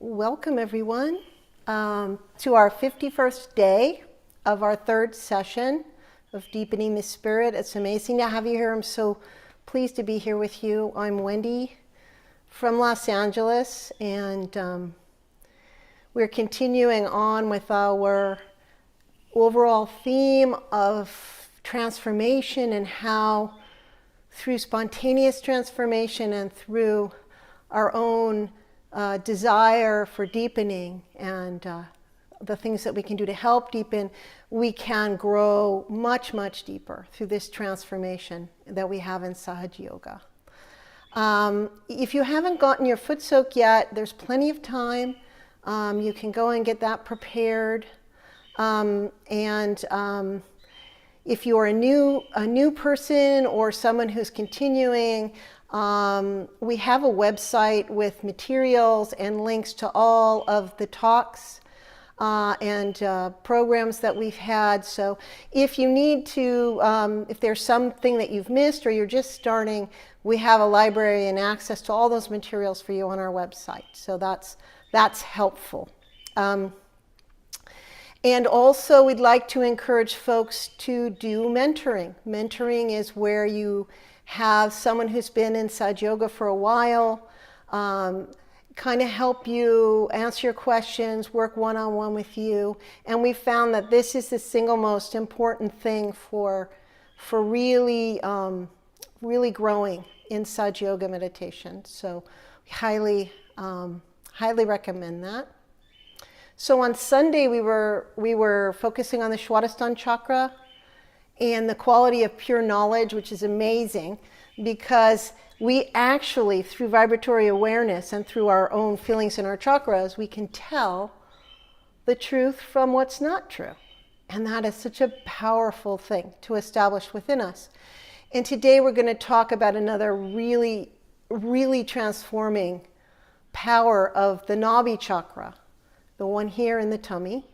Welcome everyone to our 51st day of our third session of Deepening the Spirit. It's amazing to have you here. I'm so pleased to be here with you. I'm Wendy from Los Angeles, and we're continuing on with our overall theme of transformation and how through spontaneous transformation and through our own desire for deepening and the things that we can do to help deepen, we can grow much, much deeper through this transformation that we have in Sahaja Yoga. If you haven't gotten your foot soak yet, there's plenty of time. You can go and get that prepared. If you're a new person or someone who's continuing, we have a website with materials and links to all of the talks and programs that we've had. So if you need to, if there's something that you've missed or you're just starting, we have a library and access to all those materials for you on our website. So that's helpful. And also we'd like to encourage folks to do mentoring. Mentoring is where you have someone who's been in Sahaja Yoga for a while, kind of help you answer your questions, work one-on-one with you. And we found that this is the single most important thing for really, really growing in Sahaja Yoga meditation. So we highly recommend that. So on Sunday, we were focusing on the Swadhisthana chakra and the quality of pure knowledge, which is amazing because we actually, through vibratory awareness and through our own feelings in our chakras, we can tell the truth from what's not true. And that is such a powerful thing to establish within us. And today we're going to talk about another really, really transforming power of the Nabhi chakra, the one here in the tummy.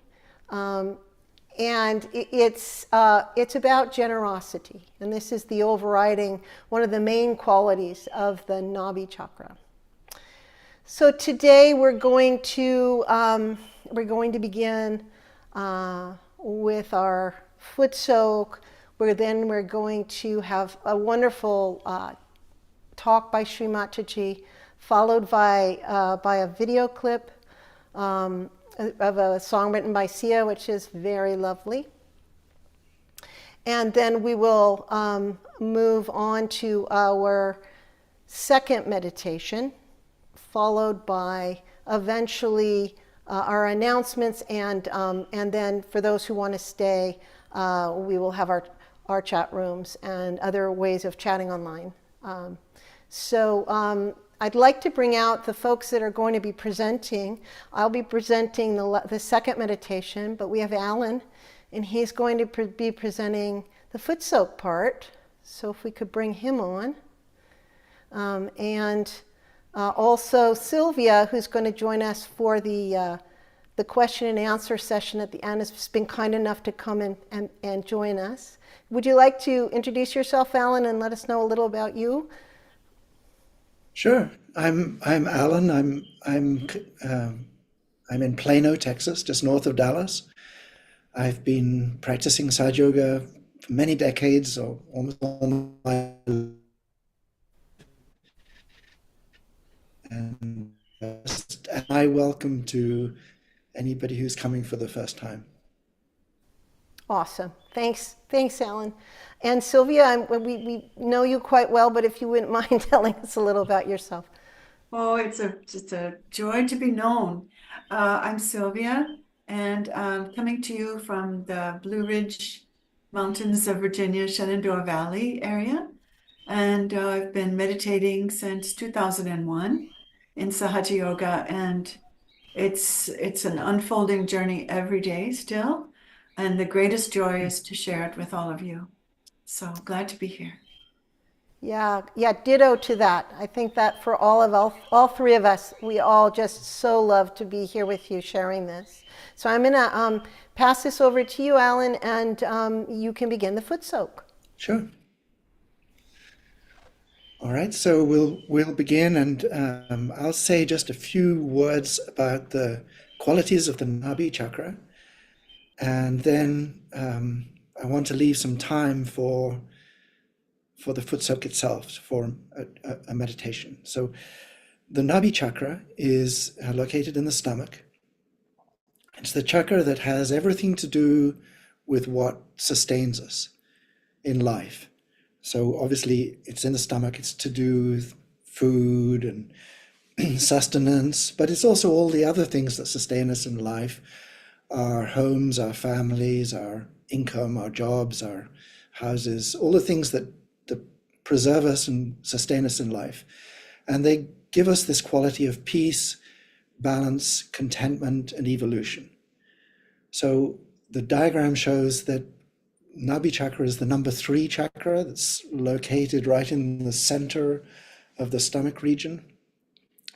And it's about generosity. And this is the overriding, one of the main qualities of the Nabhi chakra. So today we're going to begin with our foot soak. We're going to have a wonderful talk by Shri Mataji, followed by a video clip of a song written by Sia, which is very lovely. And then we will move on to our second meditation, followed by eventually our announcements, and then for those who want to stay, we will have our chat rooms and other ways of chatting online. I'd like to bring out the folks that are going to be presenting. I'll be presenting the second meditation, but we have Alan, and he's going to be presenting the foot soak part. So if we could bring him on. Also Sylvia, who's going to join us for the question and answer session at the end, has been kind enough to come and join us. Would you like to introduce yourself, Alan, and let us know a little about you? Sure. I'm Alan. I'm in Plano, Texas, just north of Dallas. I've been practicing Sahaja Yoga for many decades, or almost all my life. And I welcome to anybody who's coming for the first time. Awesome. Thanks, Alan. And Sylvia, we know you quite well, but if you wouldn't mind telling us a little about yourself. Oh, it's just a joy to be known. I'm Sylvia, and I'm coming to you from the Blue Ridge Mountains of Virginia, Shenandoah Valley area. And I've been meditating since 2001 in Sahaja Yoga, and it's an unfolding journey every day still. And the greatest joy is to share it with all of you. So glad to be here. Yeah, ditto to that. I think that for all three of us, we all just so love to be here with you sharing this. So I'm going to pass this over to you, Alan, and you can begin the foot soak. Sure. All right, so we'll begin, and I'll say just a few words about the qualities of the Nabhi chakra, and then I want to leave some time for the foot soak itself, for a meditation. So the Nabhi chakra is located in the stomach. It's the chakra that has everything to do with what sustains us in life. So obviously it's in the stomach, it's to do with food and sustenance, but it's also all the other things that sustain us in life, our homes, our families, our income, our jobs, our houses, all the things that preserve us and sustain us in life. And they give us this quality of peace, balance, contentment, and evolution. So the diagram shows that Nabhi chakra is the number 3 chakra that's located right in the center of the stomach region,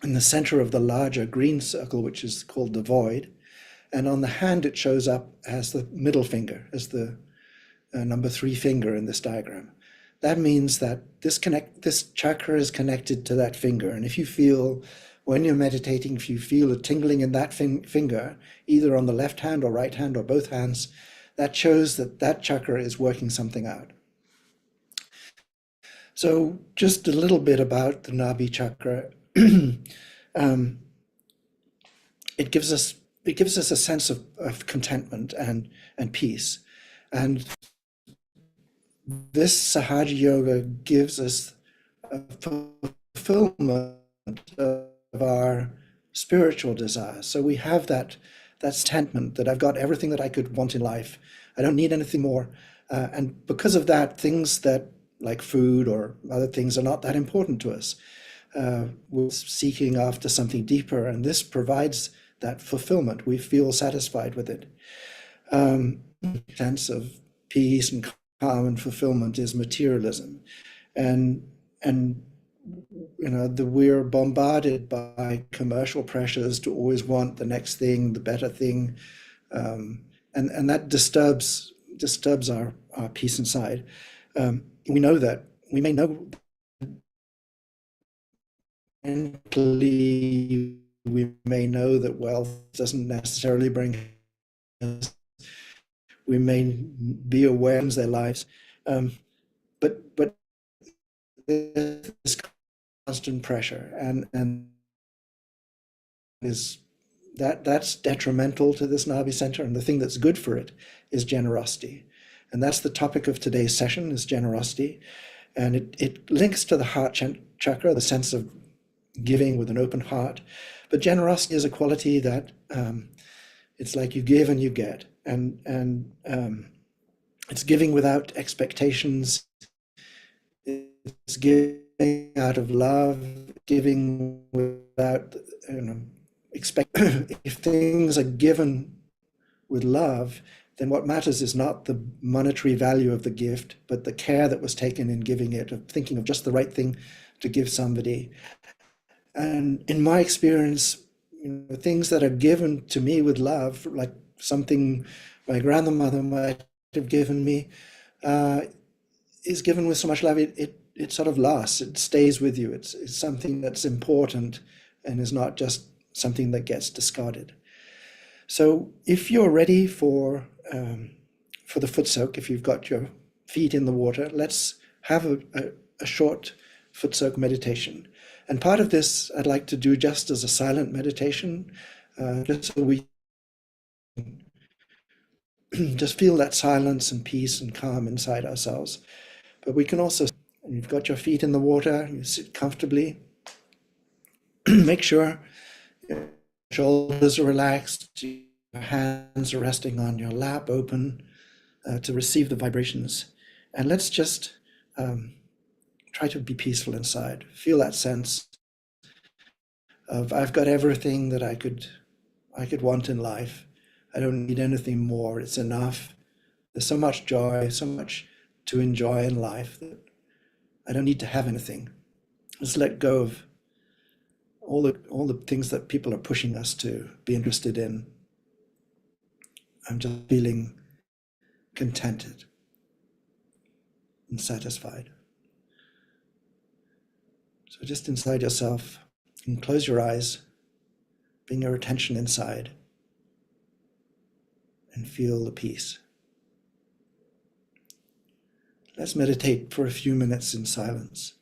in the center of the larger green circle, which is called the void. And on the hand, it shows up as the middle finger, as the number 3 finger in this diagram. That means that this chakra is connected to that finger. And if you feel, when you're meditating, if you feel a tingling in that finger, either on the left hand or right hand or both hands, that shows that that chakra is working something out. So just a little bit about the Nabhi chakra. It gives us a sense of contentment and peace. And this Sahaja Yoga gives us a fulfillment of our spiritual desires. So we have that contentment that I've got everything that I could want in life. I don't need anything more. And because of that, things that like food or other things are not that important to us. We're seeking after something deeper, and this provides that fulfillment. We feel satisfied with it. Sense of peace and calm and fulfillment is materialism, and you know, we're bombarded by commercial pressures to always want the next thing, the better thing, and that disturbs our peace inside. We know that we may know mentally, we may know that wealth doesn't necessarily bring us. We may be aware of their lives, but there's this constant pressure, and that's detrimental to this Nabhi center. And the thing that's good for it is generosity, and that's the topic of today's session: is generosity, and it links to the heart chakra, the sense of giving with an open heart. But generosity is a quality that it's like you give and you get, and it's giving without expectations. It's giving out of love, giving without expect. If things are given with love, then what matters is not the monetary value of the gift, but the care that was taken in giving it, of thinking of just the right thing to give somebody. And in my experience, things that are given to me with love, like something my grandmother might have given me, is given with so much love, it sort of lasts, it stays with you. It's something that's important and is not just something that gets discarded. So if you're ready for the foot soak, if you've got your feet in the water, let's have a short foot soak meditation. And part of this I'd like to do just as a silent meditation, just so we just feel that silence and peace and calm inside ourselves. But we can also, you've got your feet in the water, you sit comfortably. Make sure your shoulders are relaxed, your hands are resting on your lap, open to receive the vibrations. And let's just try to be peaceful inside. Feel that sense of I've got everything that I could want in life. I don't need anything more. It's enough. There's so much joy, so much to enjoy in life that I don't need to have anything. Let's let go of all the things that people are pushing us to be interested in. I'm just feeling contented and satisfied. So just inside yourself, you can close your eyes, bring your attention inside, and feel the peace. Let's meditate for a few minutes in silence.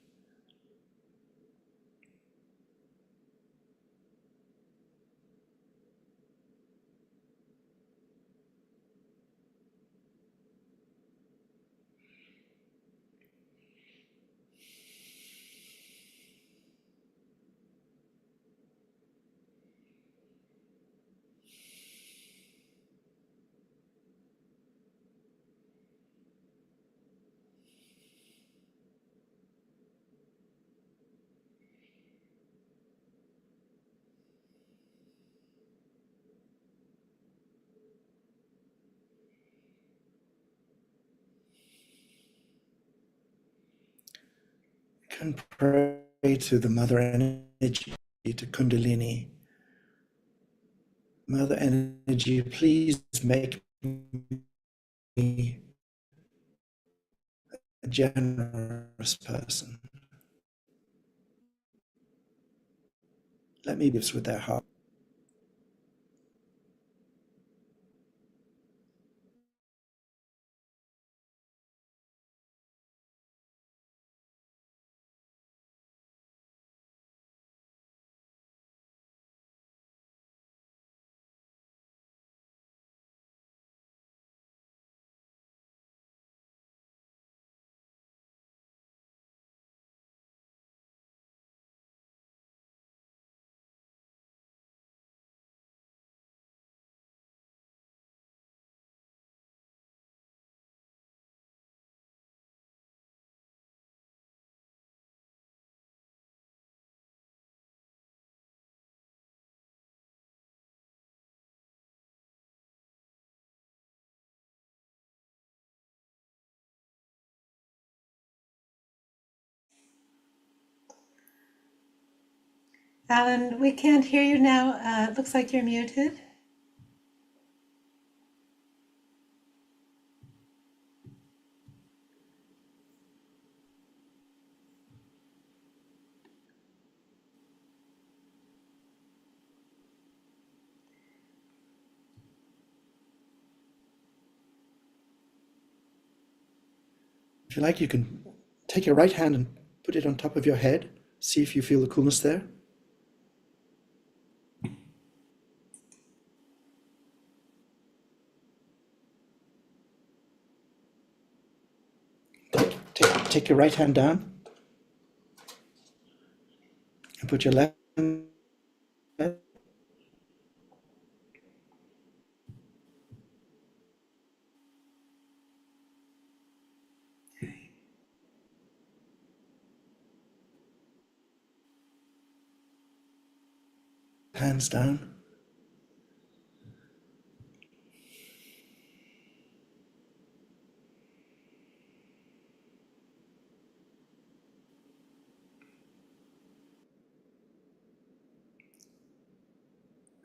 You can pray to the Mother Energy, to Kundalini. Mother Energy, please make me a generous person. Let me give with their heart. Alan, we can't hear you now. It looks like you're muted. If you like, you can take your right hand and put it on top of your head. See if you feel the coolness there. Take your right hand down and put your left hand. Hands down.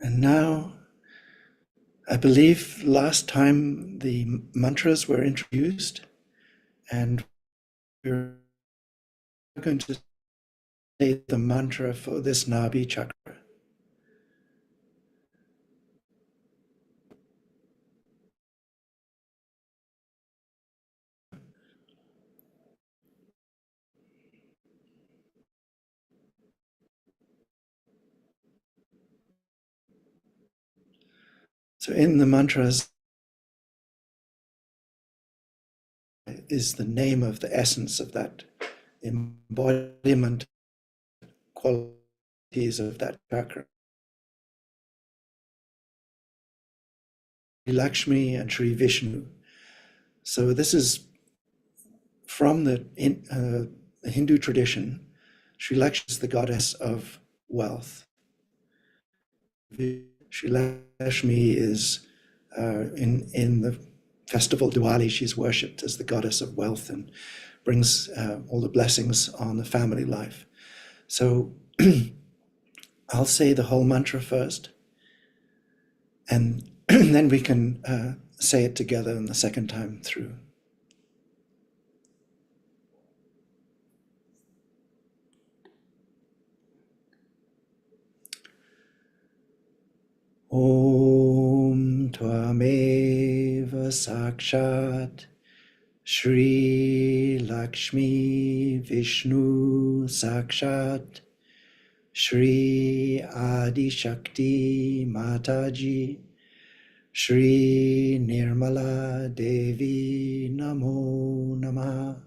And now, I believe last time the mantras were introduced, and we're going to say the mantra for this Nabhi chakra. So in the mantras is the name of the essence of that embodiment, qualities of that chakra. Sri Lakshmi and Sri Vishnu. So this is from the Hindu tradition. Sri Lakshmi is the goddess of wealth. Sri Lakshmi is in the festival Diwali, she's worshipped as the goddess of wealth and brings all the blessings on the family life. So I'll say the whole mantra first, and then we can say it together in the second time through. Sakshat Shri Lakshmi Vishnu Sakshat Shri Adi Shakti Mataji Shri Nirmala Devi Namo Namaha.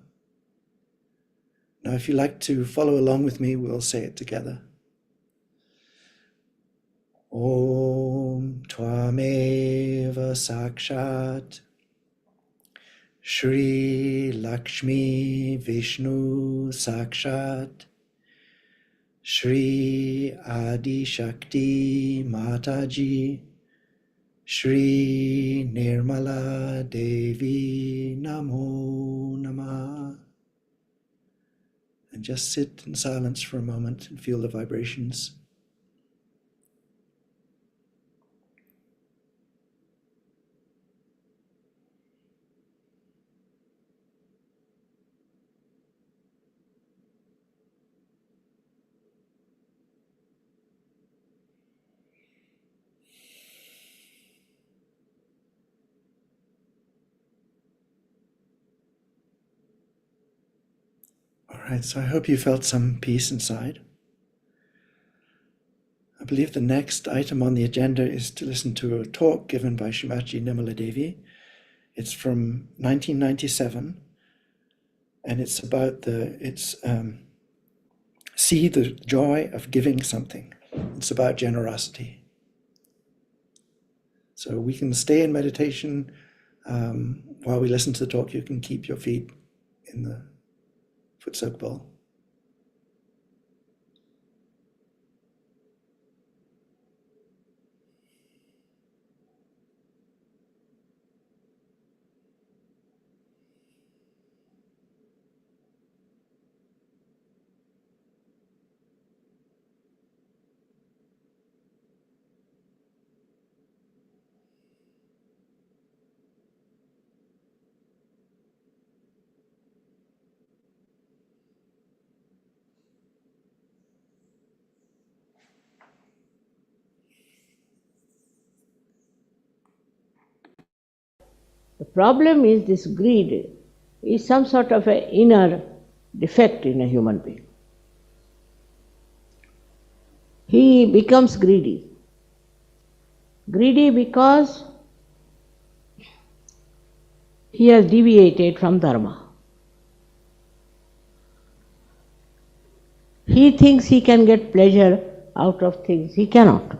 Now, if you like to follow along with me, we'll say it together. Om Tvameva Sakshat Shri Lakshmi Vishnu Sakshat Shri Adi Shakti Mataji Shri Nirmala Devi Namo Namaha. And just sit in silence for a moment and feel the vibrations. All right, so I hope you felt some peace inside. I believe the next item on the agenda is to listen to a talk given by Shri Mataji Nirmala Devi. It's from 1997, and it's about see the joy of giving something. It's about generosity. So we can stay in meditation while we listen to the talk. You can keep your feet in the foot soak bowl. The problem is this greed is some sort of an inner defect in a human being. He becomes greedy. Greedy because he has deviated from dharma. He thinks he can get pleasure out of things he cannot.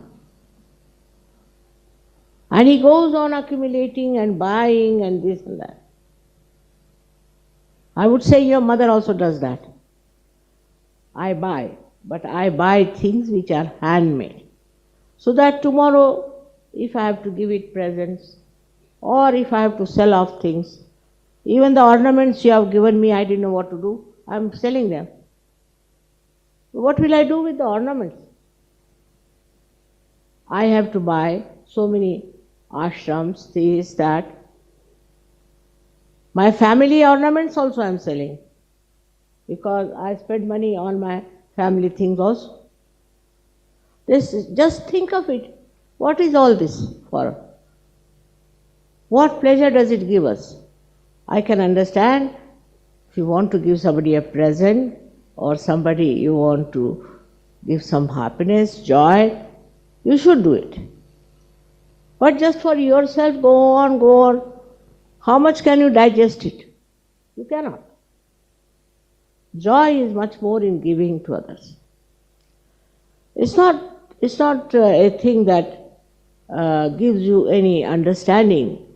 And he goes on accumulating and buying and this and that. I would say your mother also does that. I buy, but I buy things which are handmade. So that tomorrow, if I have to give it presents, or if I have to sell off things, even the ornaments you have given me, I didn't know what to do, I am selling them. What will I do with the ornaments? I have to buy so many ashrams, this, that. My family ornaments also I am selling because I spend money on my family things also. Just think of it. What is all this for? What pleasure does it give us? I can understand if you want to give somebody a present or somebody you want to give some happiness, joy, you should do it. But just for yourself, go on. How much can you digest it? You cannot. Joy is much more in giving to others. It's not a thing that gives you any understanding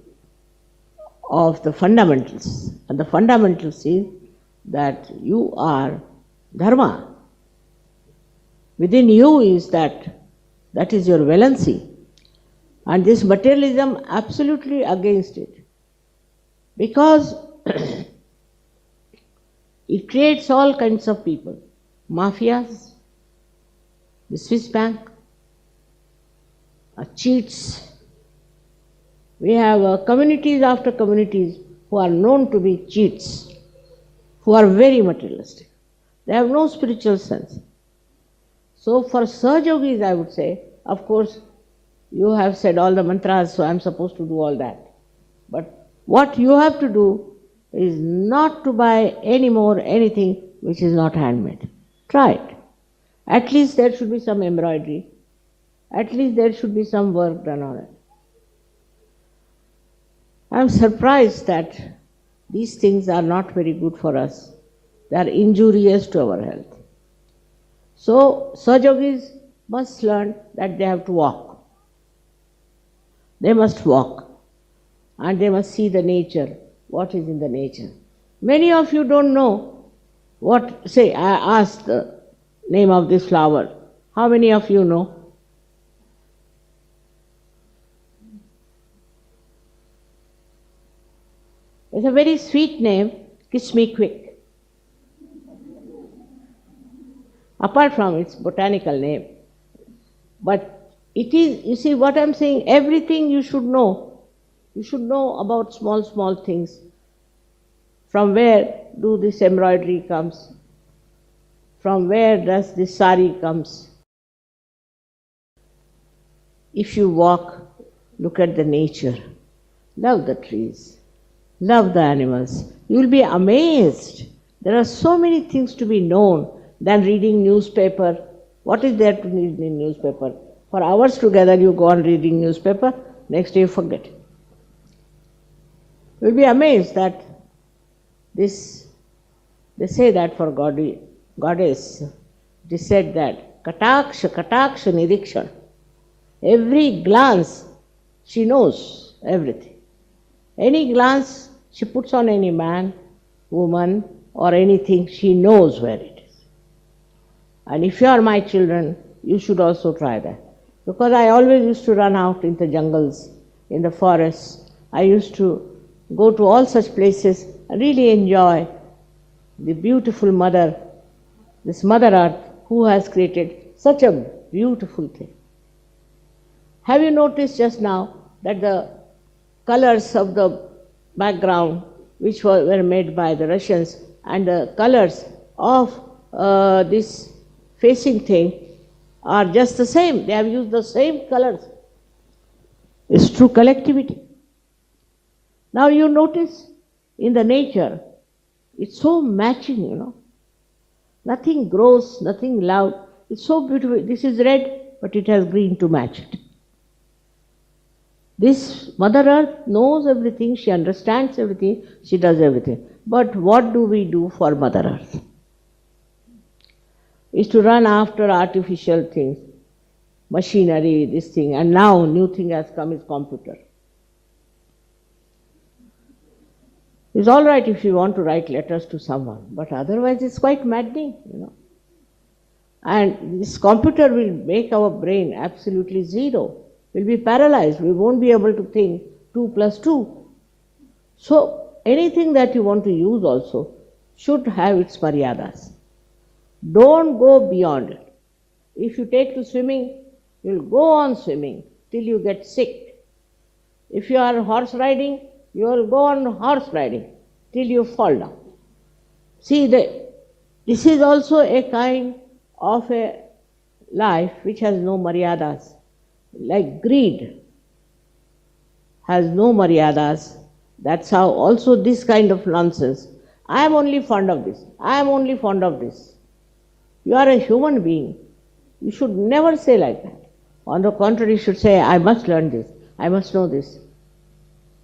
of the fundamentals. And the fundamentals is that you are dharma. Within you is that is your valency. And this materialism absolutely against it. Because it creates all kinds of people. Mafias, the Swiss bank, cheats. We have communities after communities who are known to be cheats, who are very materialistic. They have no spiritual sense. So for Sahaja Yogis, I would say, of course, you have said all the mantras, so I am supposed to do all that. But What you have to do is not to buy any more anything which is not handmade. Try it. At least there should be some embroidery. At least there should be some work done on it. I am surprised that these things are not very good for us. They are injurious to our health. So, Sahajogis must learn that they have to walk. They must walk. And they must see the nature, what is in the nature. Many of you don't know what, say, I asked the name of this flower. How many of you know? It's a very sweet name, Kiss Me Quick. Apart from its botanical name. But it is, you see what I'm saying, everything you should know. You should know about small things. From where do this embroidery comes? From where does this sari comes? If you walk, look at the nature. Love the trees. Love the animals. You will be amazed. There are so many things to be known than reading newspaper. What is there to read in newspaper? For hours together you go on reading newspaper, next day you forget. You will be amazed that this, they say that for goddess, it is said that Kataksha Nirikshan. Every glance, she knows everything. Any glance she puts on any man, woman, or anything, she knows where it is. And if you are my children, you should also try that. Because I always used to run out in the jungles, in the forests. I used to go to all such places and really enjoy the beautiful mother, this Mother Earth, who has created such a beautiful thing. Have you noticed just now that the colors of the background, which were made by the Russians, and the colors of this facing thing are just the same. They have used the same colors. It's true collectivity. Now you notice in the nature, it's so matching, you know. Nothing gross, nothing loud. It's so beautiful. This is red, but it has green to match it. This Mother Earth knows everything, she understands everything, she does everything. But what do we do for Mother Earth? Is to run after artificial things, machinery, this thing, and now new thing has come is computer. It's all right if you want to write letters to someone, but otherwise it's quite maddening, you know. And this computer will make our brain absolutely zero. We'll be paralyzed. We won't be able to think 2 plus 2. So anything that you want to use also should have its maryadas. Don't go beyond it. If you take to swimming, you'll go on swimming till you get sick. If you are horse riding, you will go on horse riding till you fall down. See, this is also a kind of a life which has no maryadas. Like greed has no maryadas. That's how also this kind of nonsense. I am only fond of this. I am only fond of this. You are a human being. You should never say like that. On the contrary, you should say, I must learn this. I must know this.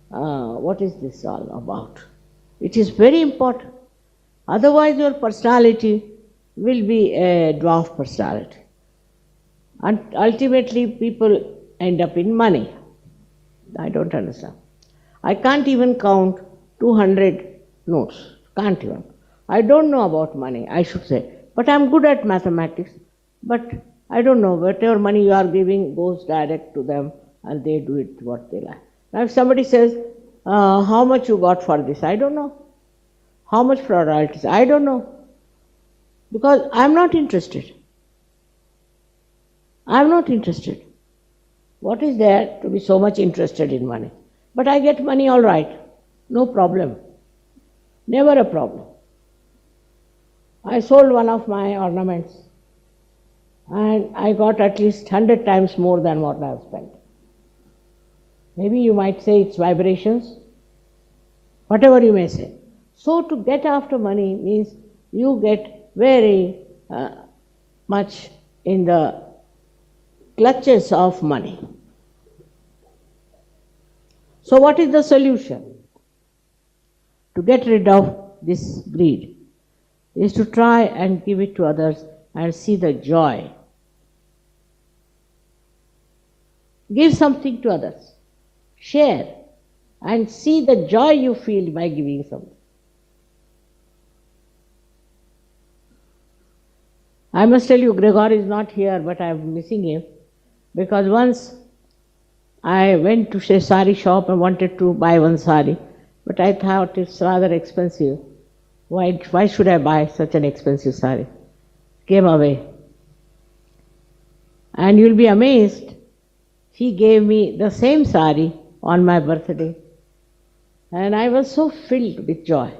What is this all about? It is very important. Otherwise, your personality will be a dwarf personality. And ultimately, people end up in money. I don't understand. I can't even count 200 notes. Can't even. I don't know about money, I should say. But I'm good at mathematics. But I don't know, whatever money you are giving goes direct to them and they do it what they like. Now if somebody says, how much you got for this? I don't know. How much for royalties? I don't know. Because I'm not interested. I'm not interested. What is there to be so much interested in money? But I get money all right. No problem. Never a problem. I sold one of my ornaments and I got at least 100 times more than what I have spent. Maybe you might say it's vibrations. whatever you may say. So to get after money means you get very much in the clutches of money. So what is the solution? To get rid of this greed is to try and give it to others and see the joy. Give something to others. Share and see the joy you feel by giving something. I must tell you, Gregor is not here, but I am missing him, because once I went to a sari shop and wanted to buy one sari, but I thought it's rather expensive. Why should I buy such an expensive sari? Came away. And you'll be amazed, he gave me the same sari on my birthday. And I was so filled with joy,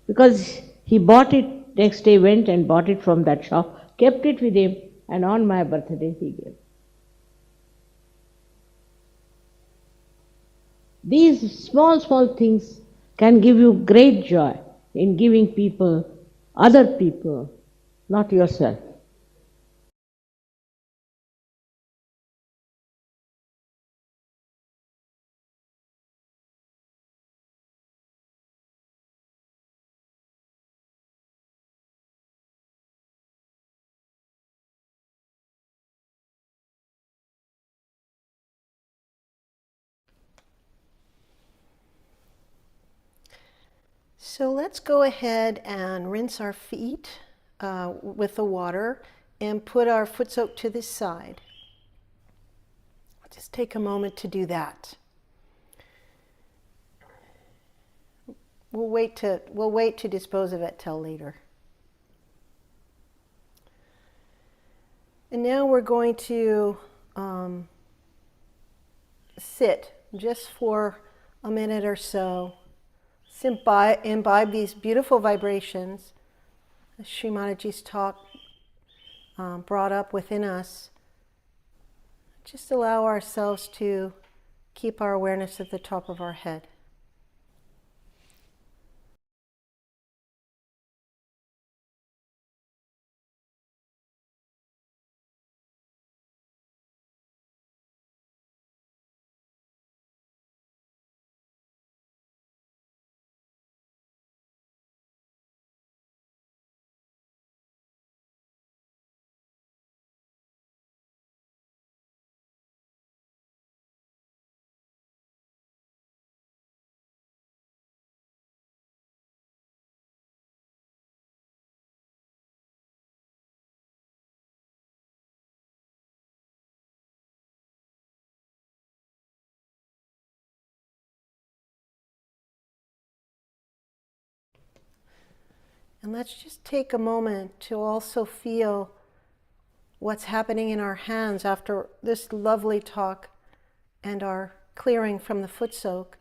because he bought it, next day went and bought it from that shop, kept it with him, and on my birthday he gave. These small, small things can give you great joy in giving people, other people, not yourself. So let's go ahead and rinse our feet with the water and put our foot soak to the side. Just take a moment to do that. We'll wait to dispose of it till later. And now we're going to sit just for a minute or so. Imbibe these beautiful vibrations as Shri Mataji's talk brought up within us. Just allow ourselves to keep our awareness at the top of our head. And let's just take a moment to also feel what's happening in our hands after this lovely talk and our clearing from the foot soak.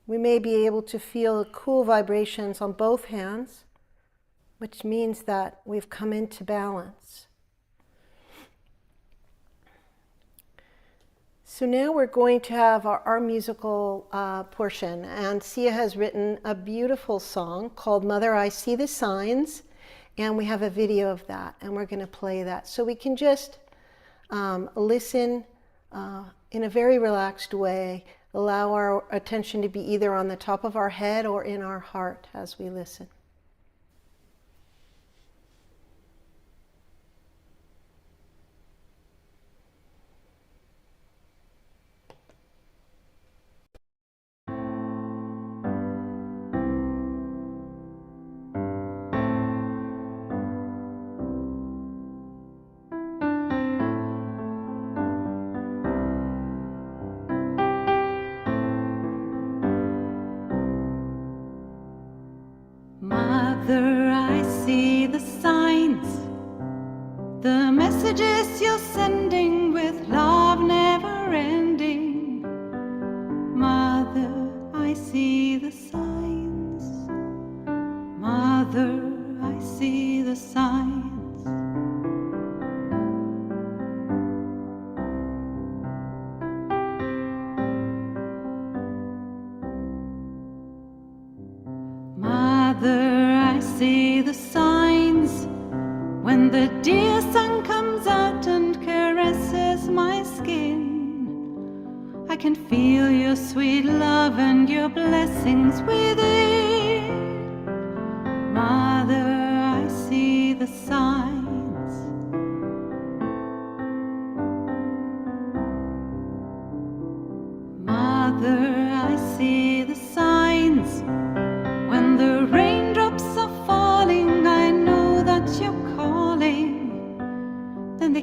We may be able to feel cool vibrations on both hands, which means that we've come into balance. So now we're going to have our musical portion, and Sia has written a beautiful song called Mother, I See the Signs, and we have a video of that, and we're going to play that. So we can just listen in a very relaxed way, allow our attention to be either on the top of our head or in our heart as we listen. Mother, I see the signs, the messages you're sending with love never ending. Mother, I see the signs. Mother, I see the signs.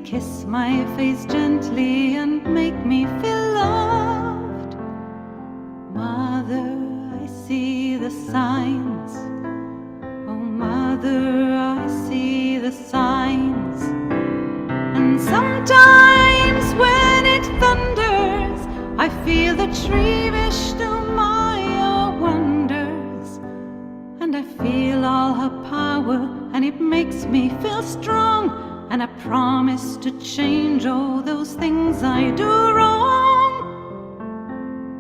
kiss my face gently and make me feel loved. Mother, I see the signs. Oh, Mother, I see the signs. And sometimes when it thunders, I feel the Shri Vishnu Maya wonders. And I feel all her power, and it makes me feel strong. And I promise to change all those things I do wrong.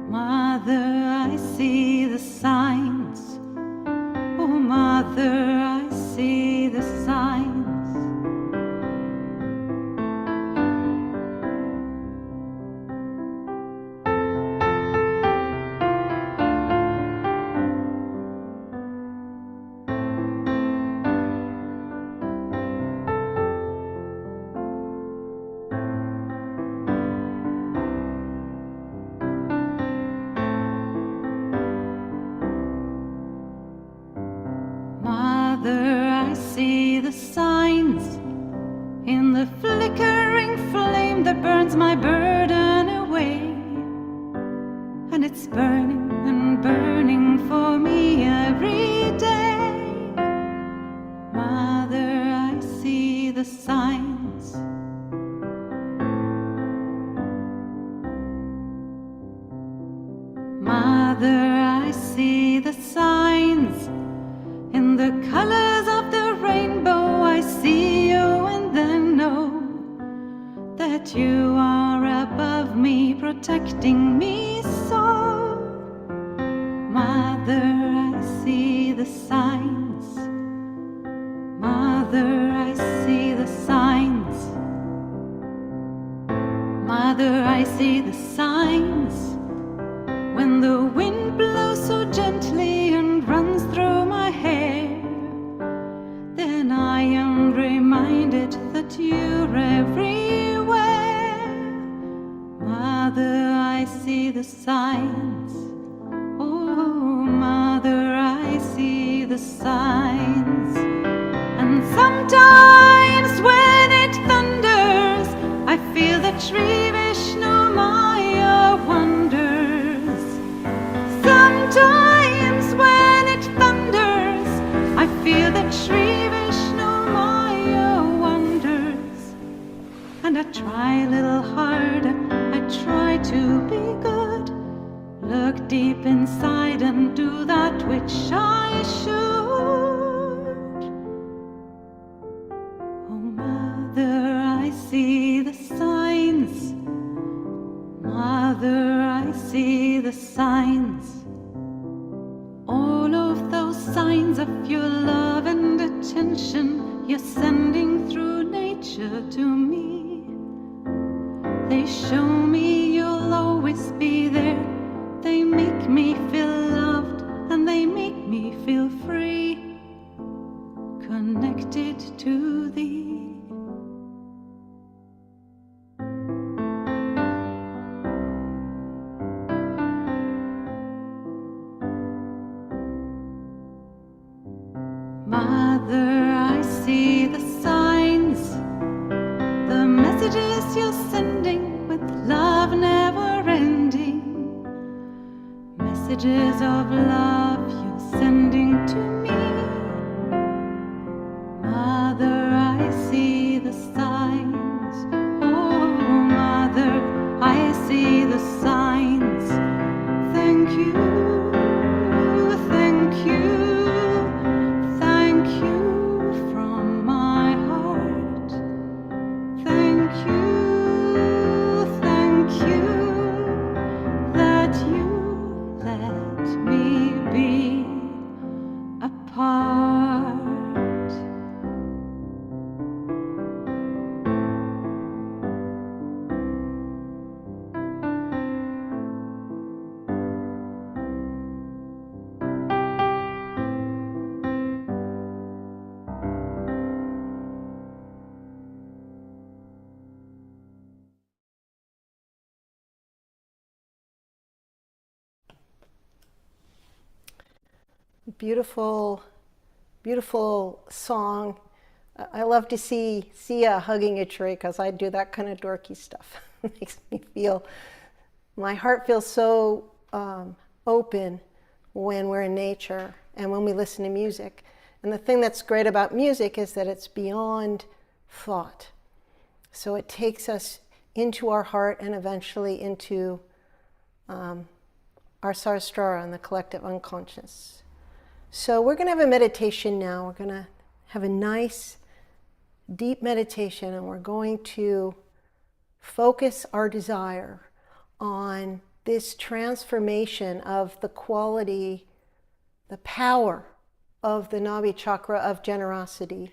Mother, I see the signs. Oh, Mother, I see the signs. Mother, I see the signs in the flickering flame that burns my burden away. And it's burning and burning for me every day. Mother, I see the signs. Mother, I see the signs. In the colors of the rainbow, I see you and then know that you are above me, protecting me so. Mother, I see the signs. Mother, I see the signs. Mother, I see the signs. When the wind blows so gently and runs through my hair, then I am reminded that you're everywhere. Mother, I see the signs. Oh, Mother, I see the signs. And sometimes when it thunders, I feel that Shri Vishnu Maya wonders. Sometimes when it thunders, I feel that Shri Vishnu Maya wonders. And I try a little harder, I try to be good. Look deep inside and do that which I should. Oh, Mother, I see the signs. Mother, I see the signs. All of those signs of your love and attention you're sending through nature to me. They show me you'll always be there. They make me feel loved and they make me feel free, connected to thee. Mother, I see the signs, the messages you're sending with love never ending. Messages of love you're sending to me. Mother, I see the signs. Oh, Mother, I see the signs. Thank you, thank you. Thank you from my heart. Thank you that you let me be a part. Beautiful, beautiful song. I love to see Sia hugging a tree because I do that kind of dorky stuff. It makes me feel, my heart feels so open when we're in nature and when we listen to music. And the thing that's great about music is that it's beyond thought. So it takes us into our heart and eventually into our Sarastra and the collective unconscious. So we're going to have a meditation now. We're going to have a nice, deep meditation, and we're going to focus our desire on this transformation of the quality, the power of the Nabhi chakra of generosity.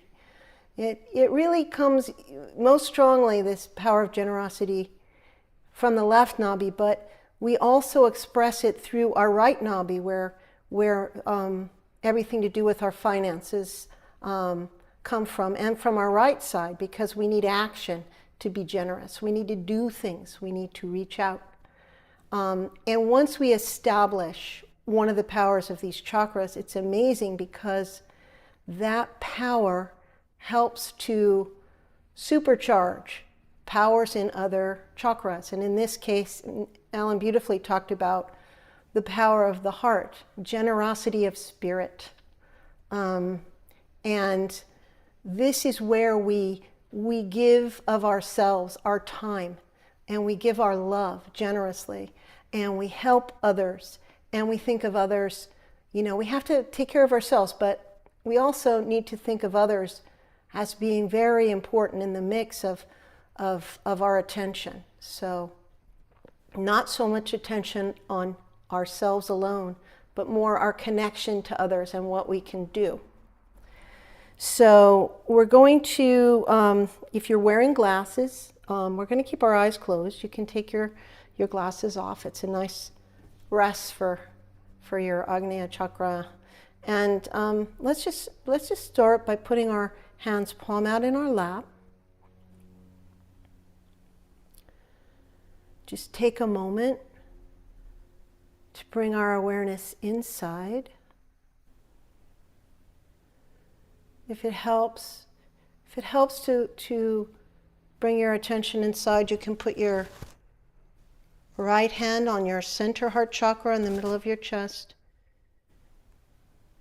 It really comes most strongly, this power of generosity, from the left Nabhi, but we also express it through our right Nabhi, where everything to do with our finances come from, and from our right side, because we need action to be generous. We need to do things. We need to reach out. And once we establish one of the powers of these chakras, it's amazing because that power helps to supercharge powers in other chakras. And in this case, Alan beautifully talked about the power of the heart, generosity of spirit. And this is where we give of ourselves, our time, and we give our love generously, and we help others, and we think of others. You know, we have to take care of ourselves, but we also need to think of others as being very important in the mix of our attention. So not so much attention on ourselves alone, but more our connection to others and what we can do. So we're going to, if you're wearing glasses, we're going to keep our eyes closed. You can take your glasses off. It's a nice rest for your Agnya chakra. And let's just start by putting our hands palm out in our lap. Just take a moment to bring our awareness inside. If it helps to bring your attention inside, you can put your right hand on your center heart chakra in the middle of your chest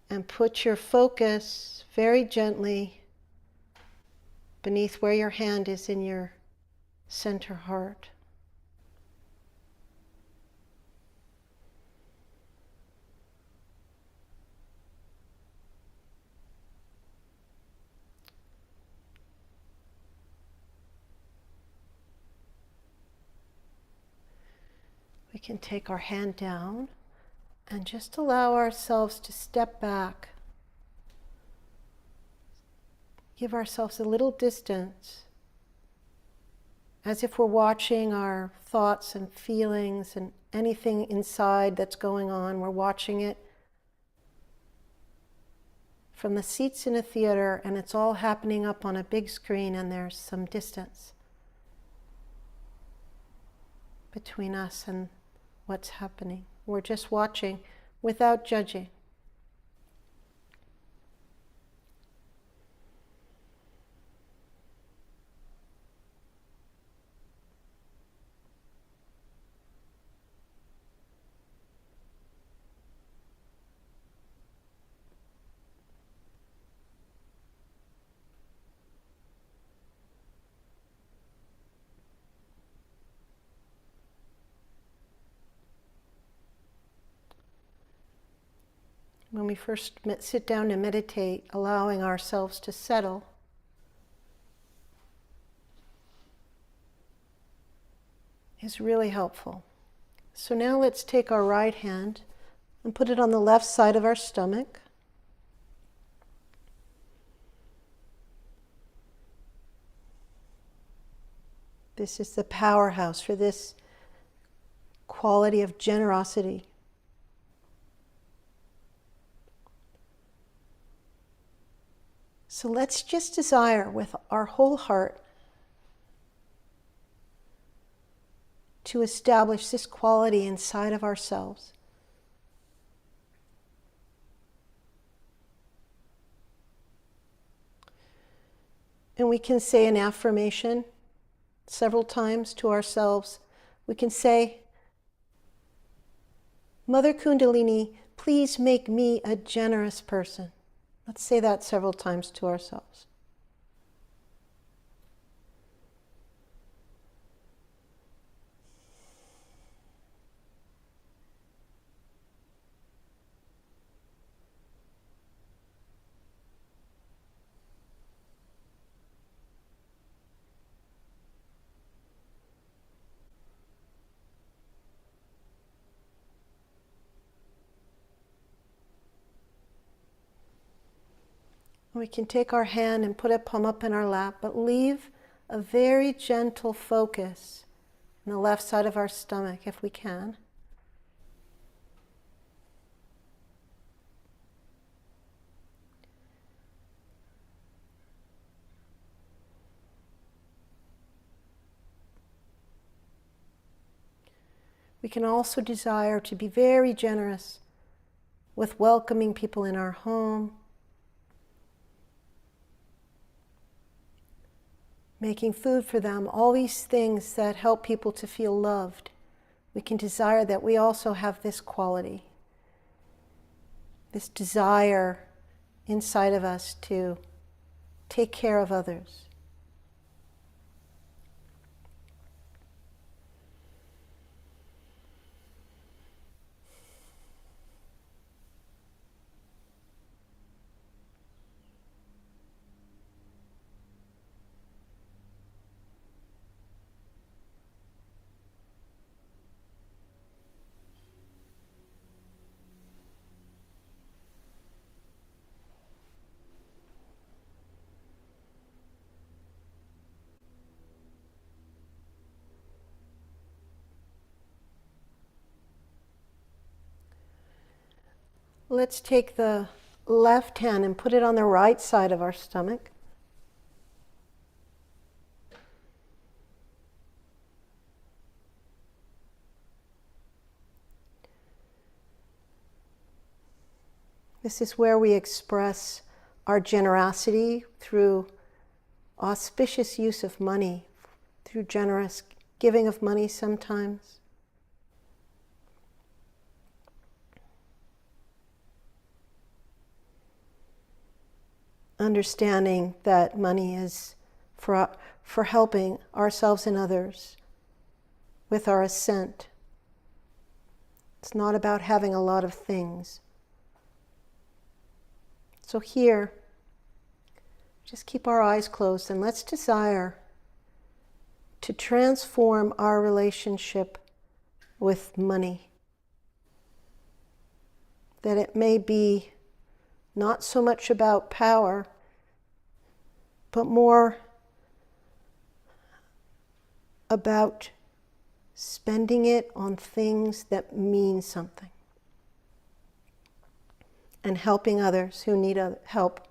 and put your focus very gently beneath where your hand is in your center heart. We can take our hand down and just allow ourselves to step back. Give ourselves a little distance, as if we're watching our thoughts and feelings and anything inside that's going on. We're watching it from the seats in a theater, and it's all happening up on a big screen, and there's some distance between us and what's happening. We're just watching without judging. When we first sit down to meditate, allowing ourselves to settle, is really helpful. So now let's take our right hand and put it on the left side of our stomach. This is the powerhouse for this quality of generosity. So let's just desire with our whole heart to establish this quality inside of ourselves. And we can say an affirmation several times to ourselves. We can say, Mother Kundalini, please make me a generous person. Let's say that several times to ourselves. We can take our hand and put a palm up in our lap, but leave a very gentle focus on the left side of our stomach if we can. We can also desire to be very generous with welcoming people in our home, making food for them, all these things that help people to feel loved. We can desire that we also have this quality, this desire inside of us to take care of others. Let's take the left hand and put it on the right side of our stomach. This is where we express our generosity through auspicious use of money, through generous giving of money sometimes. Understanding that money is for helping ourselves and others with our ascent. It's not about having a lot of things. So here, just keep our eyes closed and let's desire to transform our relationship with money. That it may be not so much about power, but more about spending it on things that mean something and helping others who need help,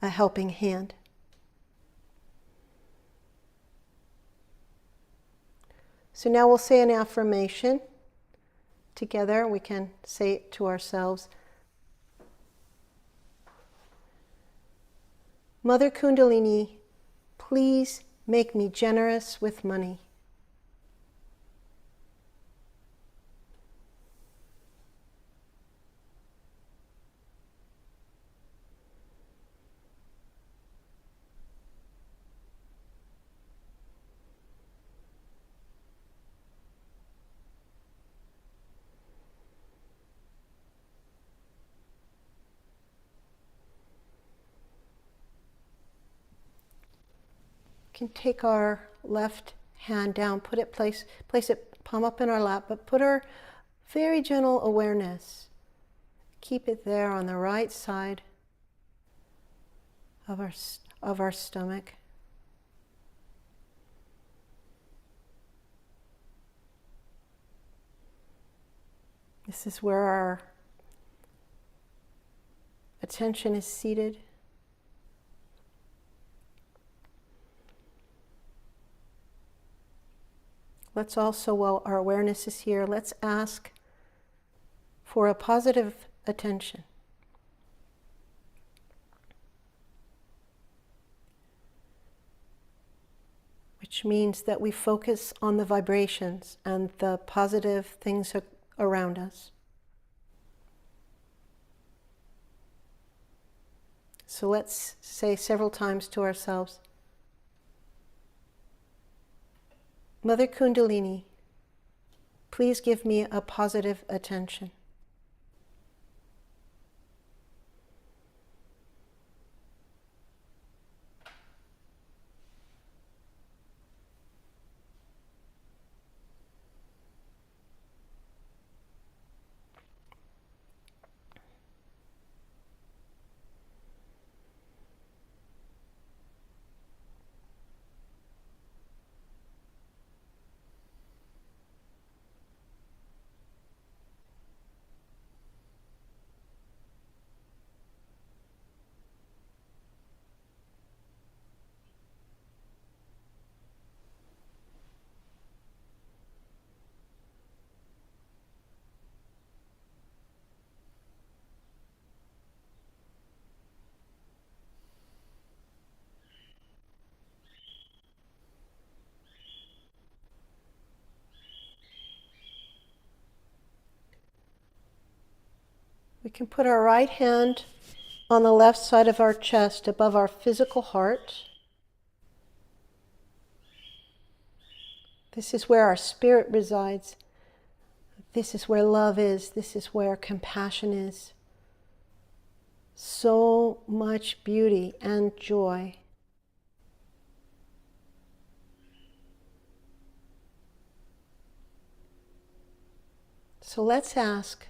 a helping hand. So now we'll say an affirmation together. We can say it to ourselves. Mother Kundalini, please make me generous with money. Can take our left hand down, place it palm up in our lap, but put our very gentle awareness, keep it there on the right side of our stomach. This is where our attention is seated. Let's also, while our awareness is here, let's ask for a positive attention. which means that we focus on the vibrations and the positive things around us. So let's say several times to ourselves, Mother Kundalini, please give me a positive attention. We can put our right hand on the left side of our chest above our physical heart. This is where our spirit resides. This is where love is. This is where compassion is. So much beauty and joy. So let's ask,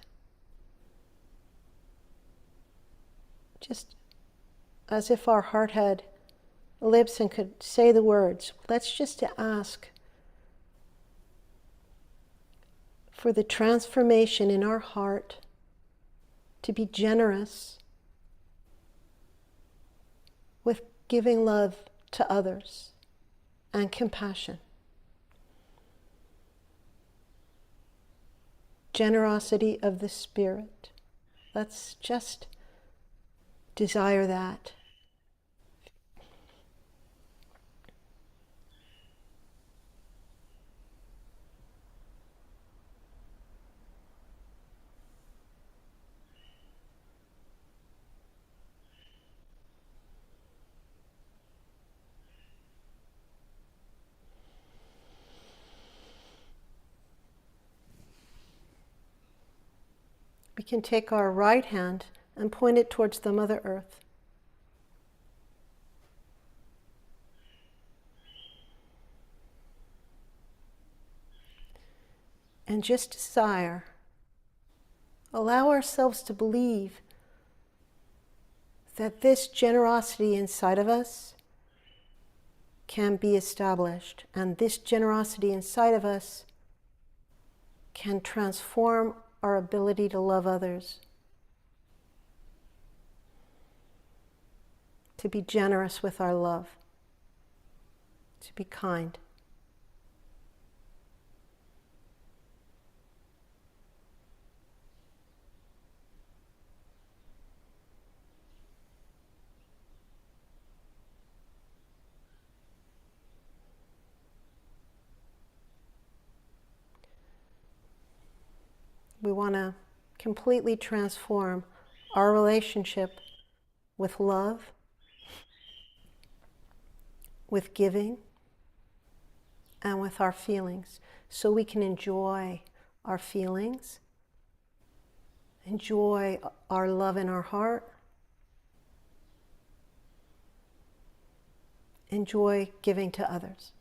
just as if our heart had lips and could say the words, let's just ask for the transformation in our heart to be generous with giving love to others and compassion. Generosity of the spirit. Let's just desire that. We can take our right hand and point it towards the Mother Earth. And just desire, allow ourselves to believe that this generosity inside of us can be established, and this generosity inside of us can transform our ability to love others, to be generous with our love, to be kind. We want to completely transform our relationship with love, with giving, and with our feelings, so we can enjoy our feelings, enjoy our love in our heart, enjoy giving to others.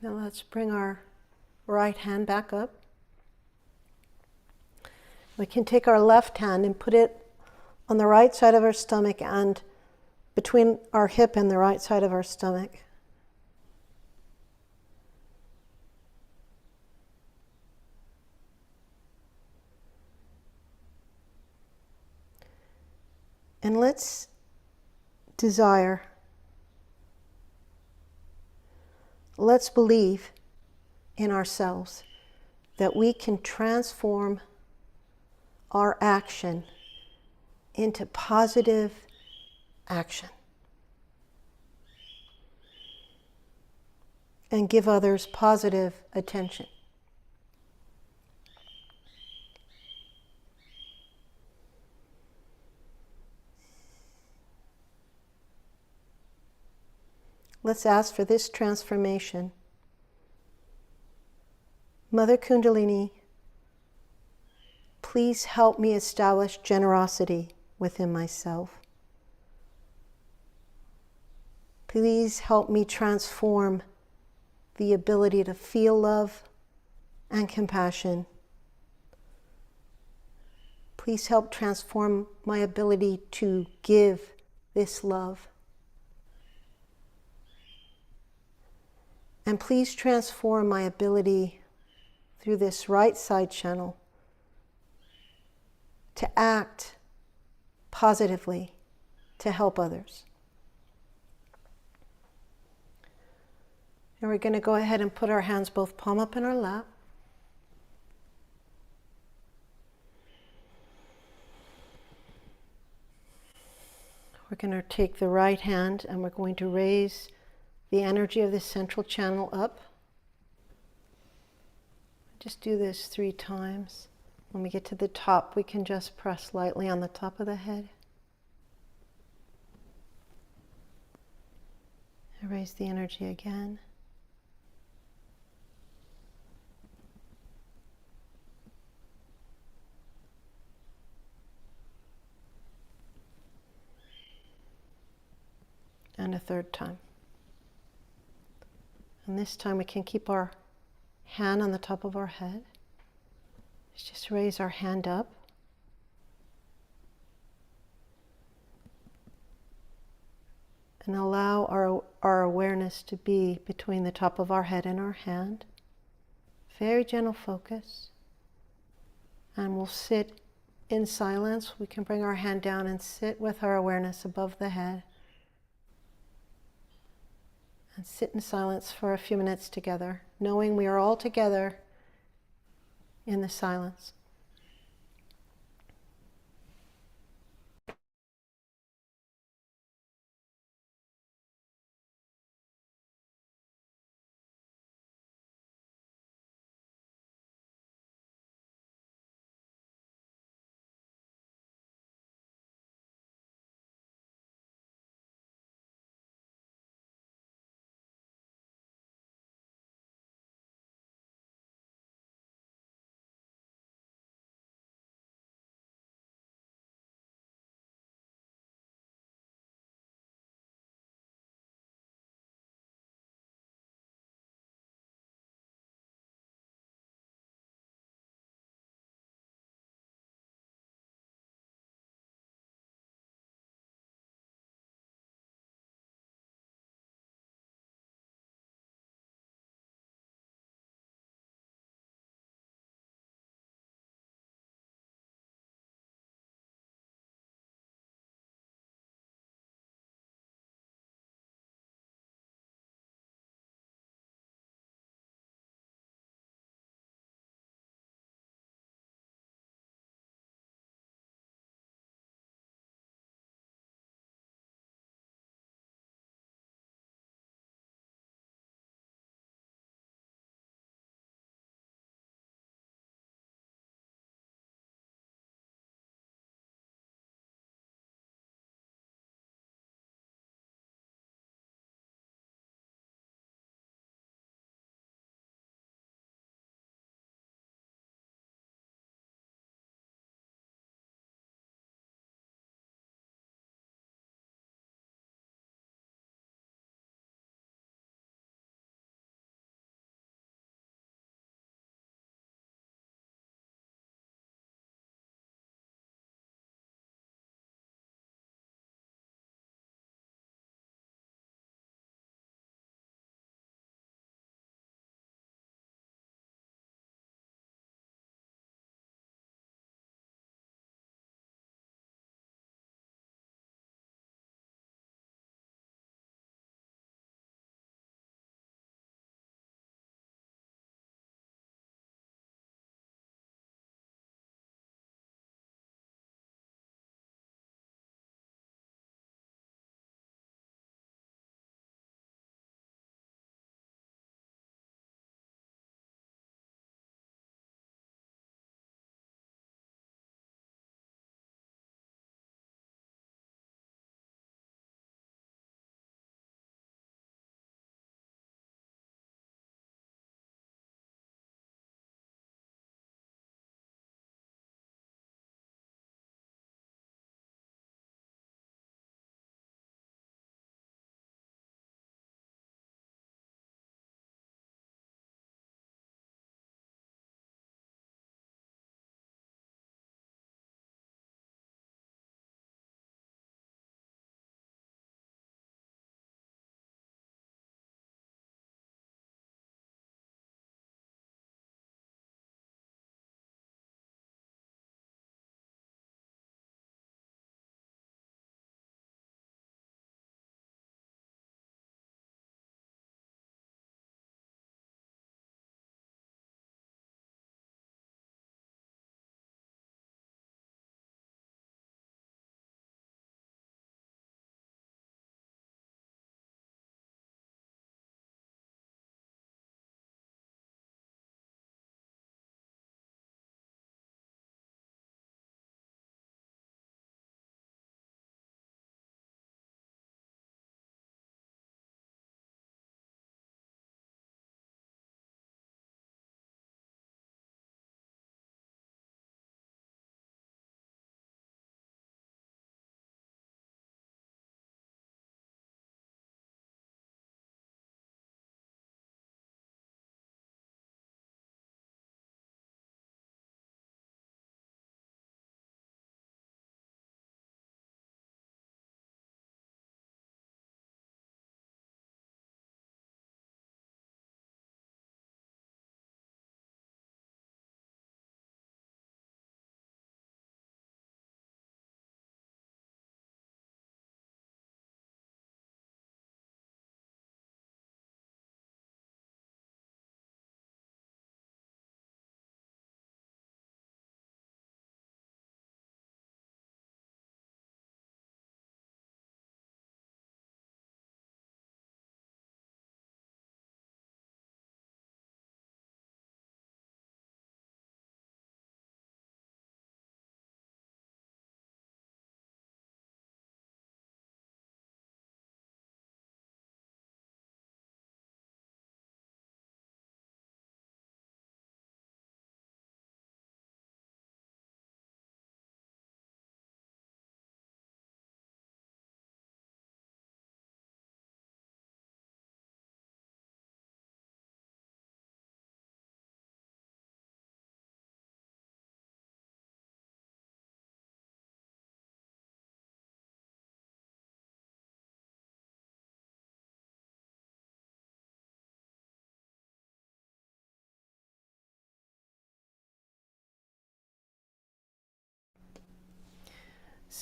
Now let's bring our right hand back up. We can take our left hand and put it on the right side of our stomach and between our hip and the right side of our stomach. And let's desire, let's believe in ourselves that we can transform our action into positive action and give others positive attention. Let's ask for this transformation. Mother Kundalini, please help me establish generosity within myself. Please help me transform the ability to feel love and compassion. Please help transform my ability to give this love. And please transform my ability through this right side channel to act positively to help others. And we're going to go ahead and put our hands both palm up in our lap. We're going to take the right hand and we're going to raise the energy of this central channel up. Just do this 3 times. When we get to the top, we can just press lightly on the top of the head. And raise the energy again. And a 3rd time. And this time we can keep our hand on the top of our head. Let's just raise our hand up. And allow our awareness to be between the top of our head and our hand. Very gentle focus. And we'll sit in silence. We can bring our hand down and sit with our awareness above the head. And sit in silence for a few minutes together, knowing we are all together in the silence.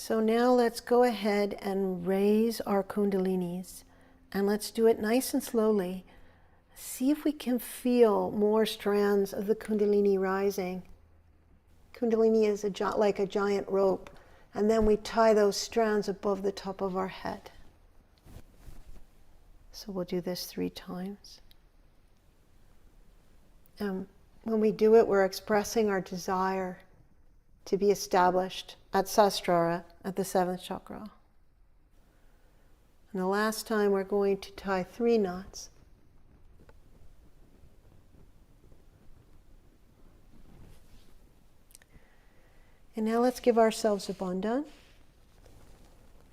So now let's go ahead and raise our kundalinis, and let's do it nice and slowly. See if we can feel more strands of the kundalini rising. Kundalini is like a giant rope, and then we tie those strands above the top of our head. So we'll do this 3 times. When we do it, we're expressing our desire to be established at Sahasrara, at the 7th chakra. And the last time we're going to tie 3 knots. And now let's give ourselves a bandhan.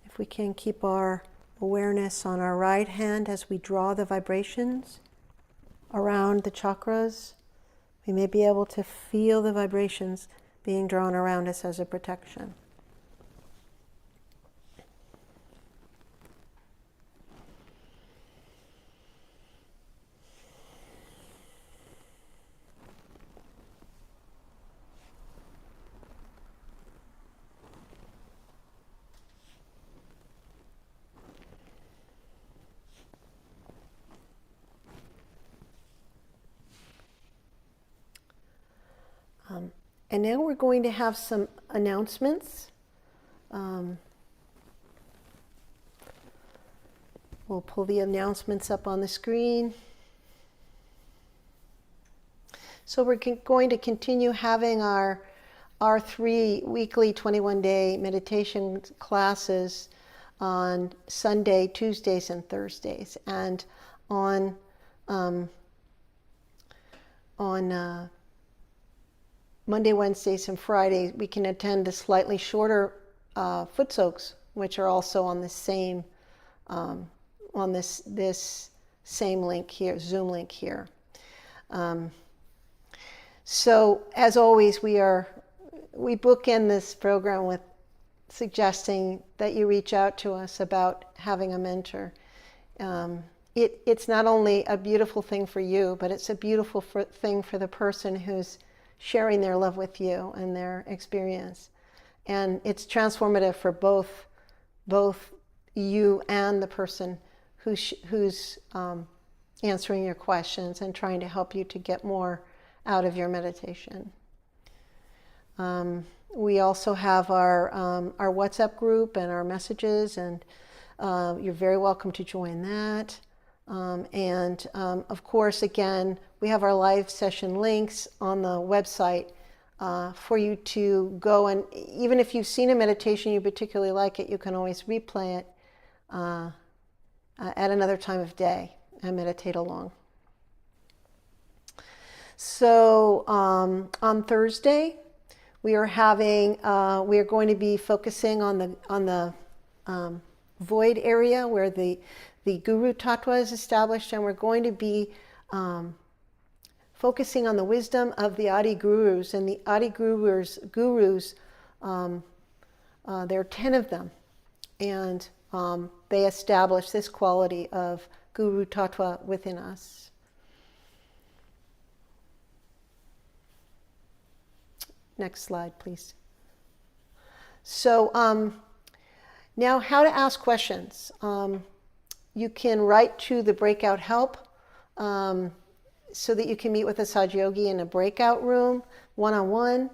If we can keep our awareness on our right hand as we draw the vibrations around the chakras, we may be able to feel the vibrations being drawn around us as a protection. And now we're going to have some announcements. We'll pull the announcements up on the screen. So we're going to continue having our 3 weekly 21-day meditation classes on Sunday, Tuesdays, and Thursdays. And on Monday, Wednesdays, and Fridays, we can attend the slightly shorter foot soaks, which are also on the same on this same link here, Zoom link here. So as always, we bookend this program with suggesting that you reach out to us about having a mentor. It's not only a beautiful thing for you, but it's a beautiful thing for the person who's sharing their love with you and their experience. And it's transformative for both you and the person who's answering your questions and trying to help you to get more out of your meditation. We also have our WhatsApp group and our messages, and you're very welcome to join that. Of course, again, we have our live session links on the website for you to go, and even if you've seen a meditation you particularly like it, you can always replay it at another time of day and meditate along. So on Thursday, we are going to be focusing on the void area where the Guru Tattva is established, and we're going to be focusing on the wisdom of the Adi Gurus. And the Adi Gurus, there are 10 of them, and they establish this quality of Guru Tattva within us. Next slide, please. So now how to ask questions. You can write to the breakout help so that you can meet with a Sahaja Yogi in a breakout room, one-on-one,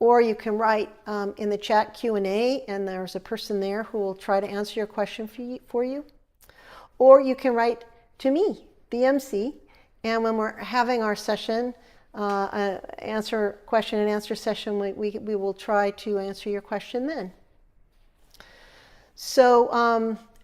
or you can write in the chat Q&A, and there's a person there who will try to answer your question for you. Or you can write to me, the MC, and when we're having our session, question and answer session, we will try to answer your question then. So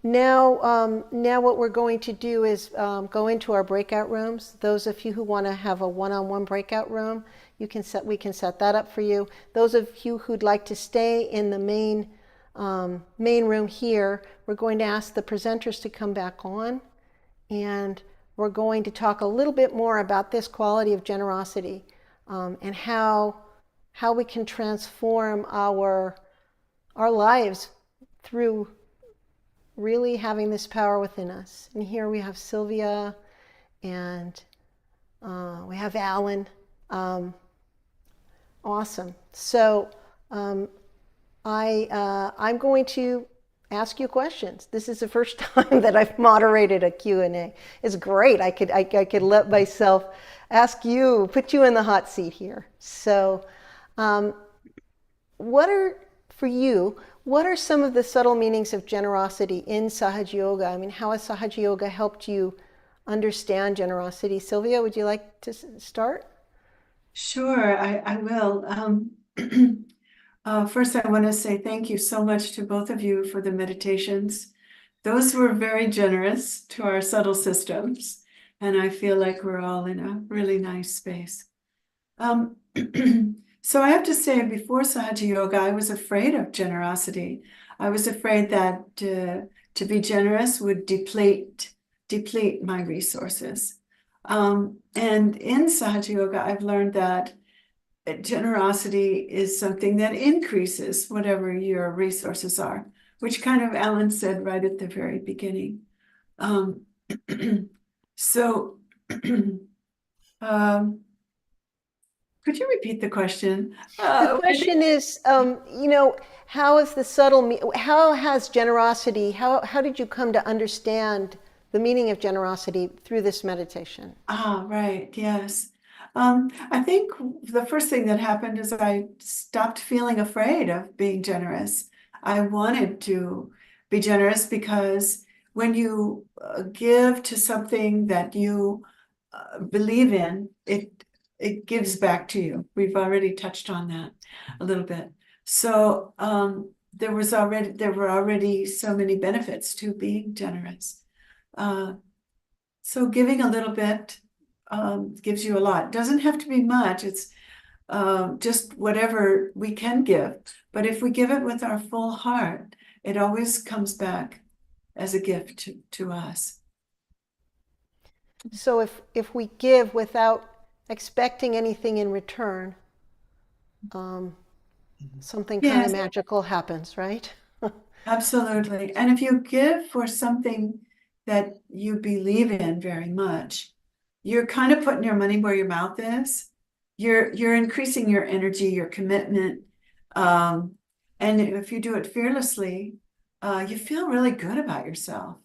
now what we're going to do is go into our breakout rooms. Those of you who want to have a one-on-one breakout room, we can set that up for you. Those of you who'd like to stay in the main room here, we're going to ask the presenters to come back on, and we're going to talk a little bit more about this quality of generosity and how we can transform our lives through really having this power within us. And here we have Sylvia, and we have Alan. Awesome. So I'm going to ask you questions. This is the first time that I've moderated a Q&A. It's great. I could let myself ask you, put you in the hot seat here. So, what are, for you, what are some of the subtle meanings of generosity in Sahaja Yoga? I mean, how has Sahaja Yoga helped you understand generosity? Sylvia, would you like to start? Sure, I will. First, I want to say thank you so much to both of you for the meditations. Those were very generous to our subtle systems, and I feel like we're all in a really nice space. So I have to say, before Sahaja Yoga, I was afraid of generosity. I was afraid that to be generous would deplete my resources. And in Sahaja Yoga, I've learned that generosity is something that increases whatever your resources are, which kind of Alan said right at the very beginning. So, could you repeat the question? The question is, how is the how has generosity, how did you come to understand the meaning of generosity through this meditation? Right, yes. I think the first thing that happened is I stopped feeling afraid of being generous. I wanted to be generous because when you give to something that you believe in, it gives back to you. We've already touched on that a little bit. So there were already so many benefits to being generous. So giving a little bit gives you a lot. It doesn't have to be much. It's just whatever we can give. But if we give it with our full heart, it always comes back as a gift to us. So if we give without expecting anything in return, something kind of Yes. magical happens, right? Absolutely. And if you give for something that you believe in very much, you're kind of putting your money where your mouth is. You're increasing your energy, your commitment. And if you do it fearlessly, you feel really good about yourself.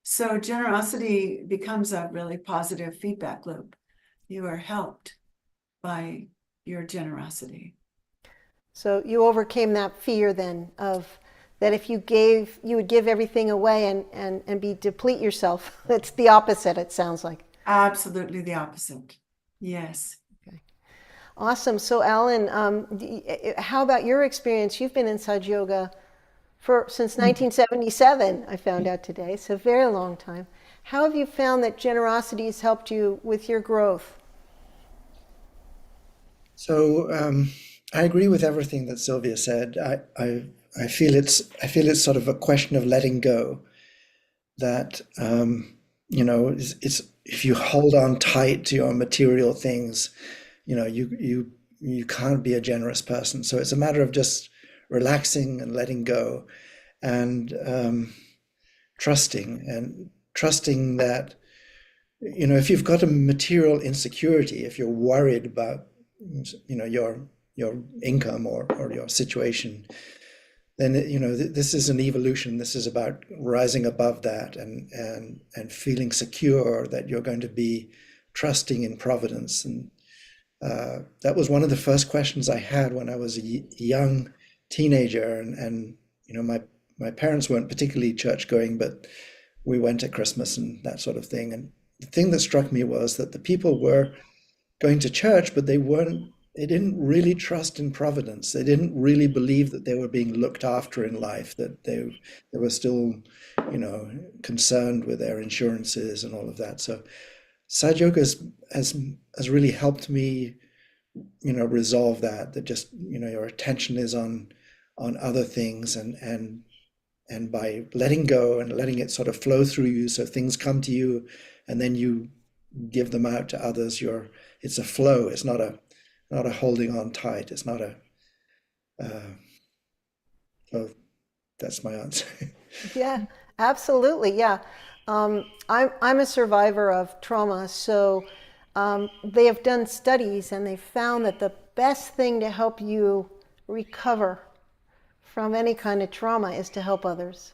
So generosity becomes a really positive feedback loop. You are helped by your generosity. So you overcame that fear then of that if you gave, you would give everything away and be deplete yourself. It's the opposite, it sounds like. Absolutely the opposite. Yes. Okay. Awesome. So Alan, how about your experience? You've been in Sahaja Yoga since 1977, I found out today. It's a very long time. How have you found that generosity has helped you with your growth? So I agree with everything that Sylvia said. I feel it's sort of a question of letting go. That it's if you hold on tight to your material things, you can't be a generous person. So it's a matter of just relaxing and letting go, and trusting that if you've got a material insecurity, if you're worried about your income or your situation, then this is an evolution. This is about rising above that and feeling secure that you're going to be trusting in providence. And that was one of the first questions I had when I was a young teenager, and my parents weren't particularly church going, but we went at Christmas and that sort of thing. And the thing that struck me was that the people were going to church, but they didn't really trust in providence. They didn't really believe that they were being looked after in life, that they were still, concerned with their insurances and all of that. So Sahaja Yoga has really helped me, resolve that just, your attention is on other things, and by letting go and letting it sort of flow through you, so things come to you and then you give them out to others. It's a flow. It's not a holding on tight. It's not a. So that's my answer. Yeah, absolutely. Yeah. I'm a survivor of trauma, so they have done studies and they found that the best thing to help you recover from any kind of trauma is to help others.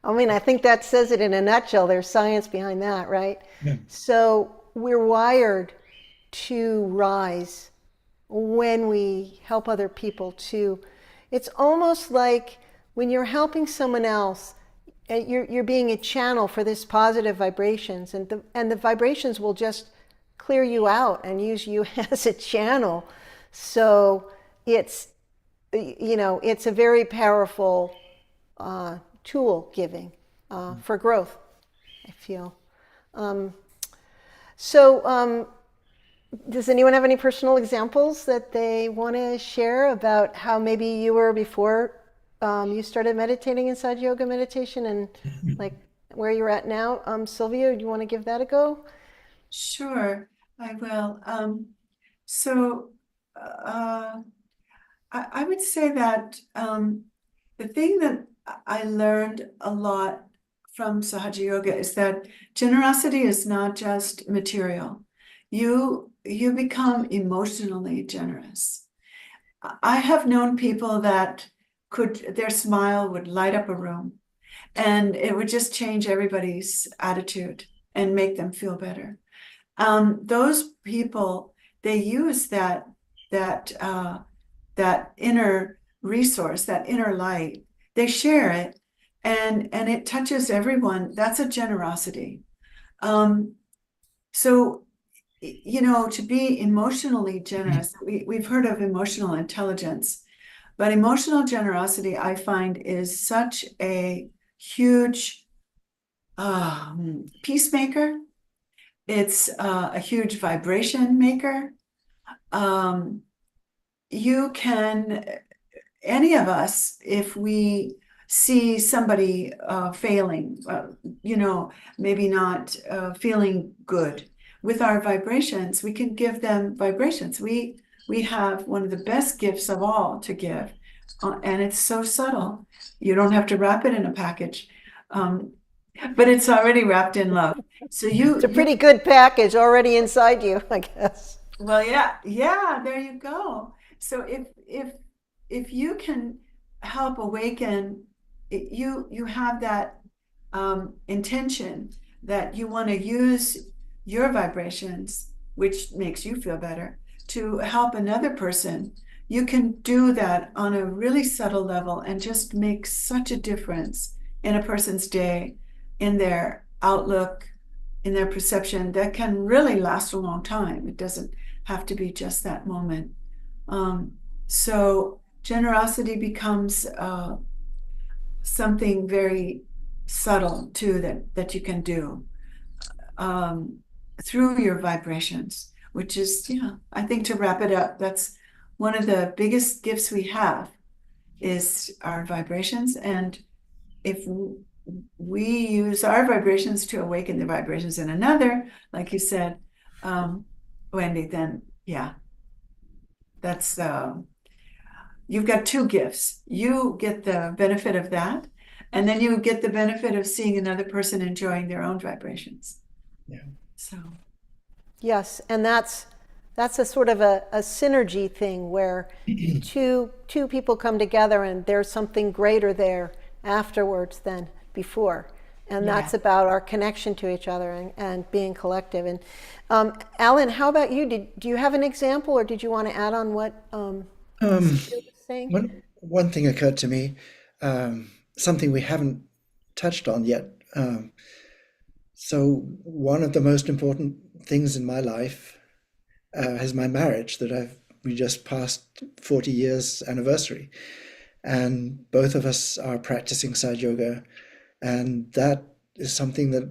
I mean, I think that says it in a nutshell. There's science behind that, right? Yeah. So we're wired to rise when we help other people too. It's almost like when you're helping someone else, you're being a channel for this positive vibrations, and the vibrations will just clear you out and use you as a channel. So it's it's a very powerful tool giving for growth, I feel. So does anyone have any personal examples that they want to share about how maybe you were before you started meditating in Sahaja Yoga meditation, and like where you're at now? Sylvia, do you want to give that a go? Sure, I will. So I would say that the thing that I learned a lot from Sahaja Yoga is that generosity is not just material. You become emotionally generous. I have known people that their smile would light up a room, and it would just change everybody's attitude and make them feel better. Those people, they use that inner resource, that inner light. They share it, and it touches everyone. That's a generosity. So, to be emotionally generous, we've heard of emotional intelligence, but emotional generosity, I find, is such a huge peacemaker. It's a huge vibration maker. Any of us, if we see somebody failing, maybe not feeling good, with our vibrations, we can give them vibrations. We have one of the best gifts of all to give, and it's so subtle. You don't have to wrap it in a package, but it's already wrapped in love. So It's a pretty good package already inside you, I guess. Well, yeah, there you go. So if you can help awaken, you have that intention that you want to use your vibrations, which makes you feel better, to help another person. You can do that on a really subtle level and just make such a difference in a person's day, in their outlook, in their perception, that can really last a long time. It doesn't have to be just that moment. So generosity becomes something very subtle too, that you can do through your vibrations, which is, I think, to wrap it up, that's one of the biggest gifts we have is our vibrations. And if we use our vibrations to awaken the vibrations in another, like you said, Wendy, then that's you've got two gifts. You get the benefit of that, and then you get the benefit of seeing another person enjoying their own vibrations. Yeah. So Yes, and that's a sort of a synergy thing where two people come together and there's something greater there afterwards than before. And that's about our connection to each other and being collective. And Alan, how about you? Do you have an example, or did you want to add on what Sylvia was saying? One thing occurred to me, something we haven't touched on yet. So one of the most important things in my life is my marriage that we just passed 40 years anniversary, and both of us are practicing Sahaja Yoga, and that is something that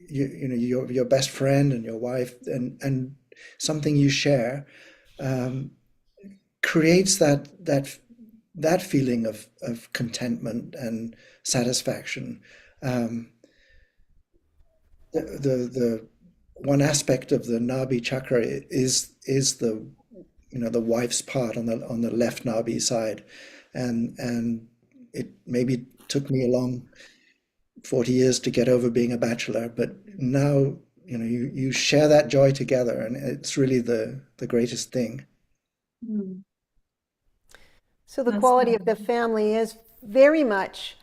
your best friend and your wife and something you share creates that feeling of contentment and satisfaction. The one aspect of the Nabhi chakra is the the wife's part on the left Nabhi side, and it maybe took me a long 40 years to get over being a bachelor, but now you share that joy together, and it's really the greatest thing. So the That's quality of the family is very much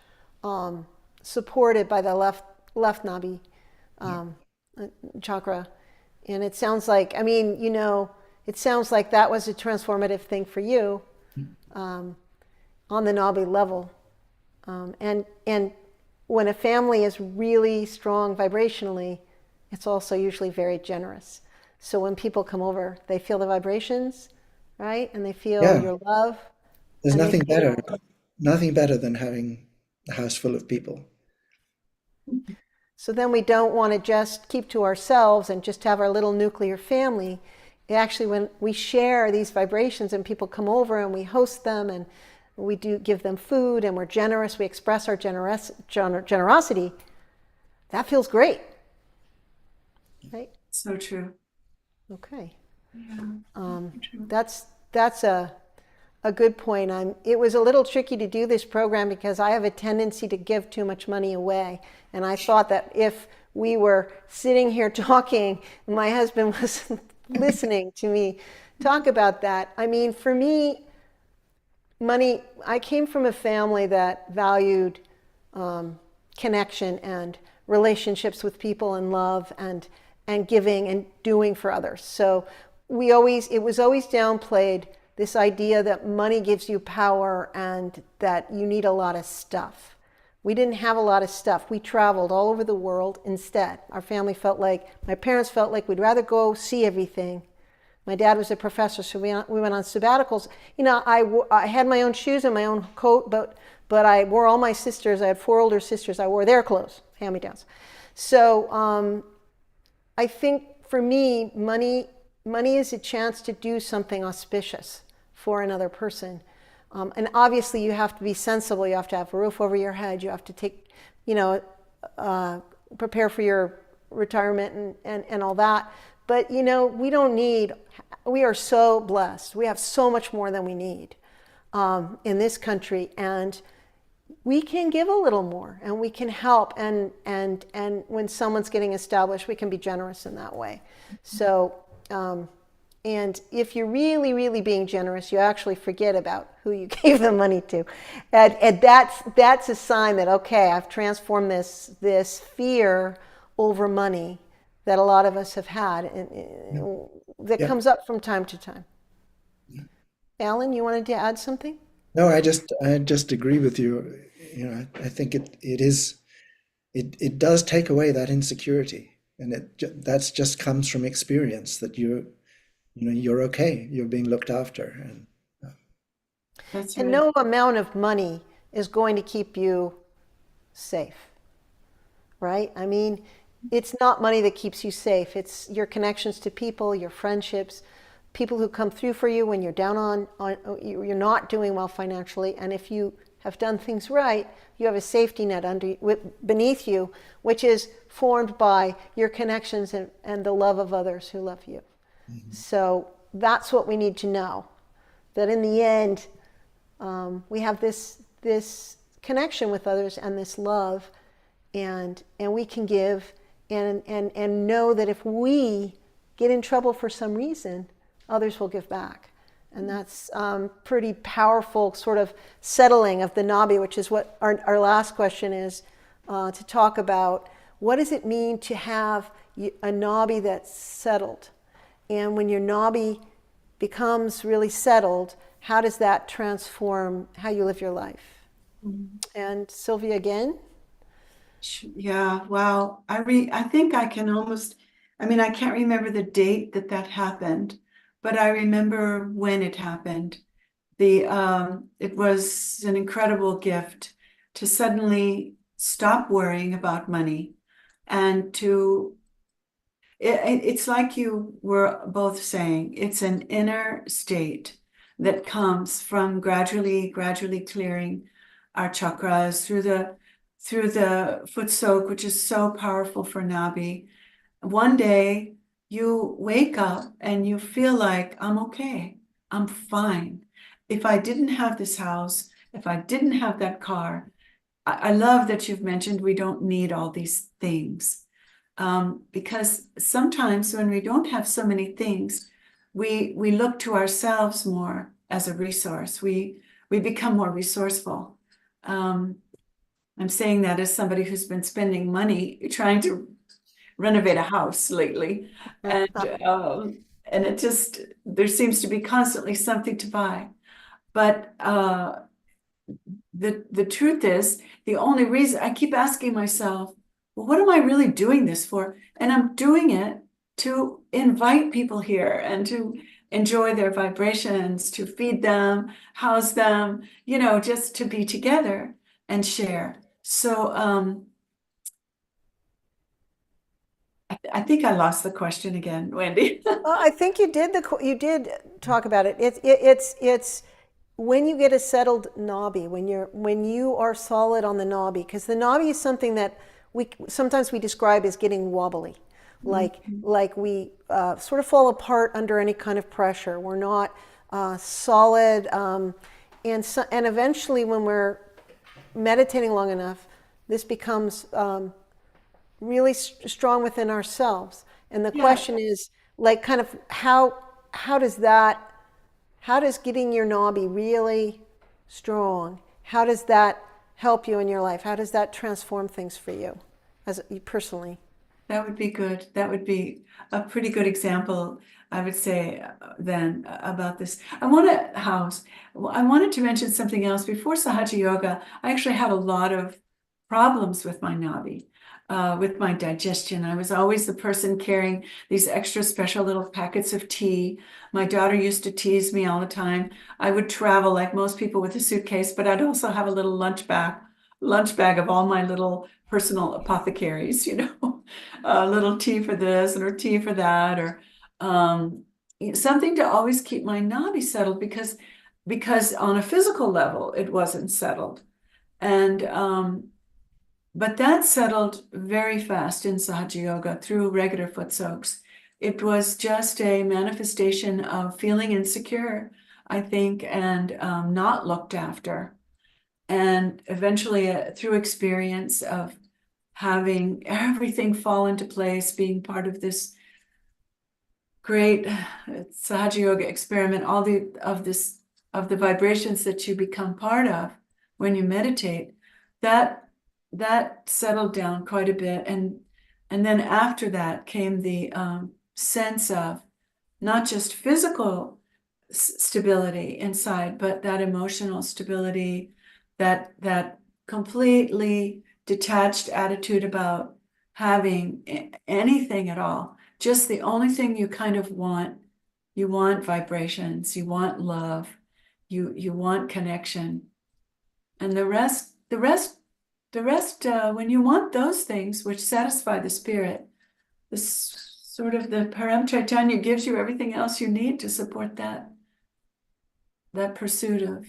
supported by the left Nabhi chakra. And it sounds like, I mean, it sounds like that was a transformative thing for you on the Nabhi level. And when a family is really strong vibrationally, it's also usually very generous. So when people come over, they feel the vibrations, right? And they feel Yeah, your love. there's And they nothing better than having a house full of people. So then we don't want to just keep to ourselves and just have our little nuclear family. Actually, when we share these vibrations and people come over and we host them and we do give them food and we're generous, we express our generosity, that feels great. Right? so true. Okay. Yeah, true. That's a good point. It was a little tricky to do this program because I have a tendency to give too much money away. And I thought that if we were sitting here talking, my husband was listening to me talk about that. I mean, for me, money, I came from a family that valued connection and relationships with people and love and giving and doing for others. So it was always downplayed, this idea that money gives you power and that you need a lot of stuff. We didn't have a lot of stuff. We traveled all over the world instead. Our family my parents felt like we'd rather go see everything. My dad was a professor, so we went on sabbaticals. I had my own shoes and my own coat, but I wore all my sisters. I had 4 older sisters. I wore their clothes, hand-me-downs. So I think for me, money is a chance to do something auspicious for another person. And obviously you have to be sensible. You have to have a roof over your head. You have to take, prepare for your retirement and all that. But, we are so blessed. We have so much more than we need in this country. And we can give a little more and we can help. And when someone's getting established, we can be generous in that way. So, and if you're really, really being generous, you actually forget about who you gave the money to. And that's a sign that, okay, I've transformed this fear over money that a lot of us have had and that comes up from time to time. Alan, you wanted to add something? No, I just agree with you. I think it does take away that insecurity, and that's just comes from experience that you're okay, you're being looked after, and That's And right. no amount of money is going to keep you safe, right? I mean, it's not money that keeps you safe. It's your connections to people, your friendships, people who come through for you when you're down you're not doing well financially. And if you have done things right, you have a safety net beneath you, which is formed by your connections and the love of others who love you. Mm-hmm. So that's what we need to know, that in the end, we have this connection with others and this love, and we can give and know that if we get in trouble for some reason, others will give back. And that's pretty powerful sort of settling of the Nabhi, which is what our last question is, to talk about. What does it mean to have a Nabhi that's settled? And when your Nabhi becomes really settled, how does that transform how you live your life? Mm-hmm. And Sylvia again? Yeah, wow. I think I can almost, I can't remember the date that happened, but I remember when it happened. It was an incredible gift to suddenly stop worrying about money and it's like you were both saying, it's an inner state that comes from gradually clearing our chakras through the foot soak, which is so powerful for Nabhi. One day you wake up and you feel like, I'm okay, I'm fine. If I didn't have this house, if I didn't have that car, I love that you've mentioned we don't need all these things. Because sometimes when we don't have so many things, we look to ourselves more as a resource. We we become more resourceful. I'm saying that as somebody who's been spending money trying to renovate a house lately, and it just, there seems to be constantly something to buy. But the truth is, the only reason I keep asking myself, well, what am I really doing this for? And I'm doing it to invite people here and to enjoy their vibrations, to feed them, house them, just to be together and share. So I think I lost the question again, Wendy. I think you did talk about it. It's when you get a settled Nabhi, when you are solid on the Nabhi, because the Nabhi is something that we describe as getting wobbly, like we sort of fall apart under any kind of pressure. We're not solid, and eventually when we're meditating long enough, this becomes really strong within ourselves. And the question is, like, kind of how does getting your Nabhi really strong, how does that help you in your life? How does that transform things for you as personally? That would be good. That would be a pretty good example, I would say, then about this. I wanted to mention something else. Before Sahaja Yoga, I actually had a lot of problems with my Nabhi, with my digestion. I was always the person carrying these extra special little packets of tea. My daughter used to tease me all the time. I would travel like most people with a suitcase, but I'd also have a little lunch bag of all my little personal apothecaries, a little tea for this or tea for that, or something to always keep my Nabhi settled, because on a physical level it wasn't settled. And but that settled very fast in Sahaja Yoga through regular foot soaks. It was just a manifestation of feeling insecure, I think, and not looked after. And eventually, through experience of having everything fall into place, being part of this great Sahaja Yoga experiment, all of the vibrations that you become part of when you meditate, that settled down quite a bit. And then after that came the sense of not just physical stability inside, but that emotional stability, that completely detached attitude about having anything at all. Just the only thing you kind of want, you want vibrations, you want love, you want connection. And the rest, when you want those things which satisfy the spirit, this sort of the Param Chaitanya gives you everything else you need to support that pursuit of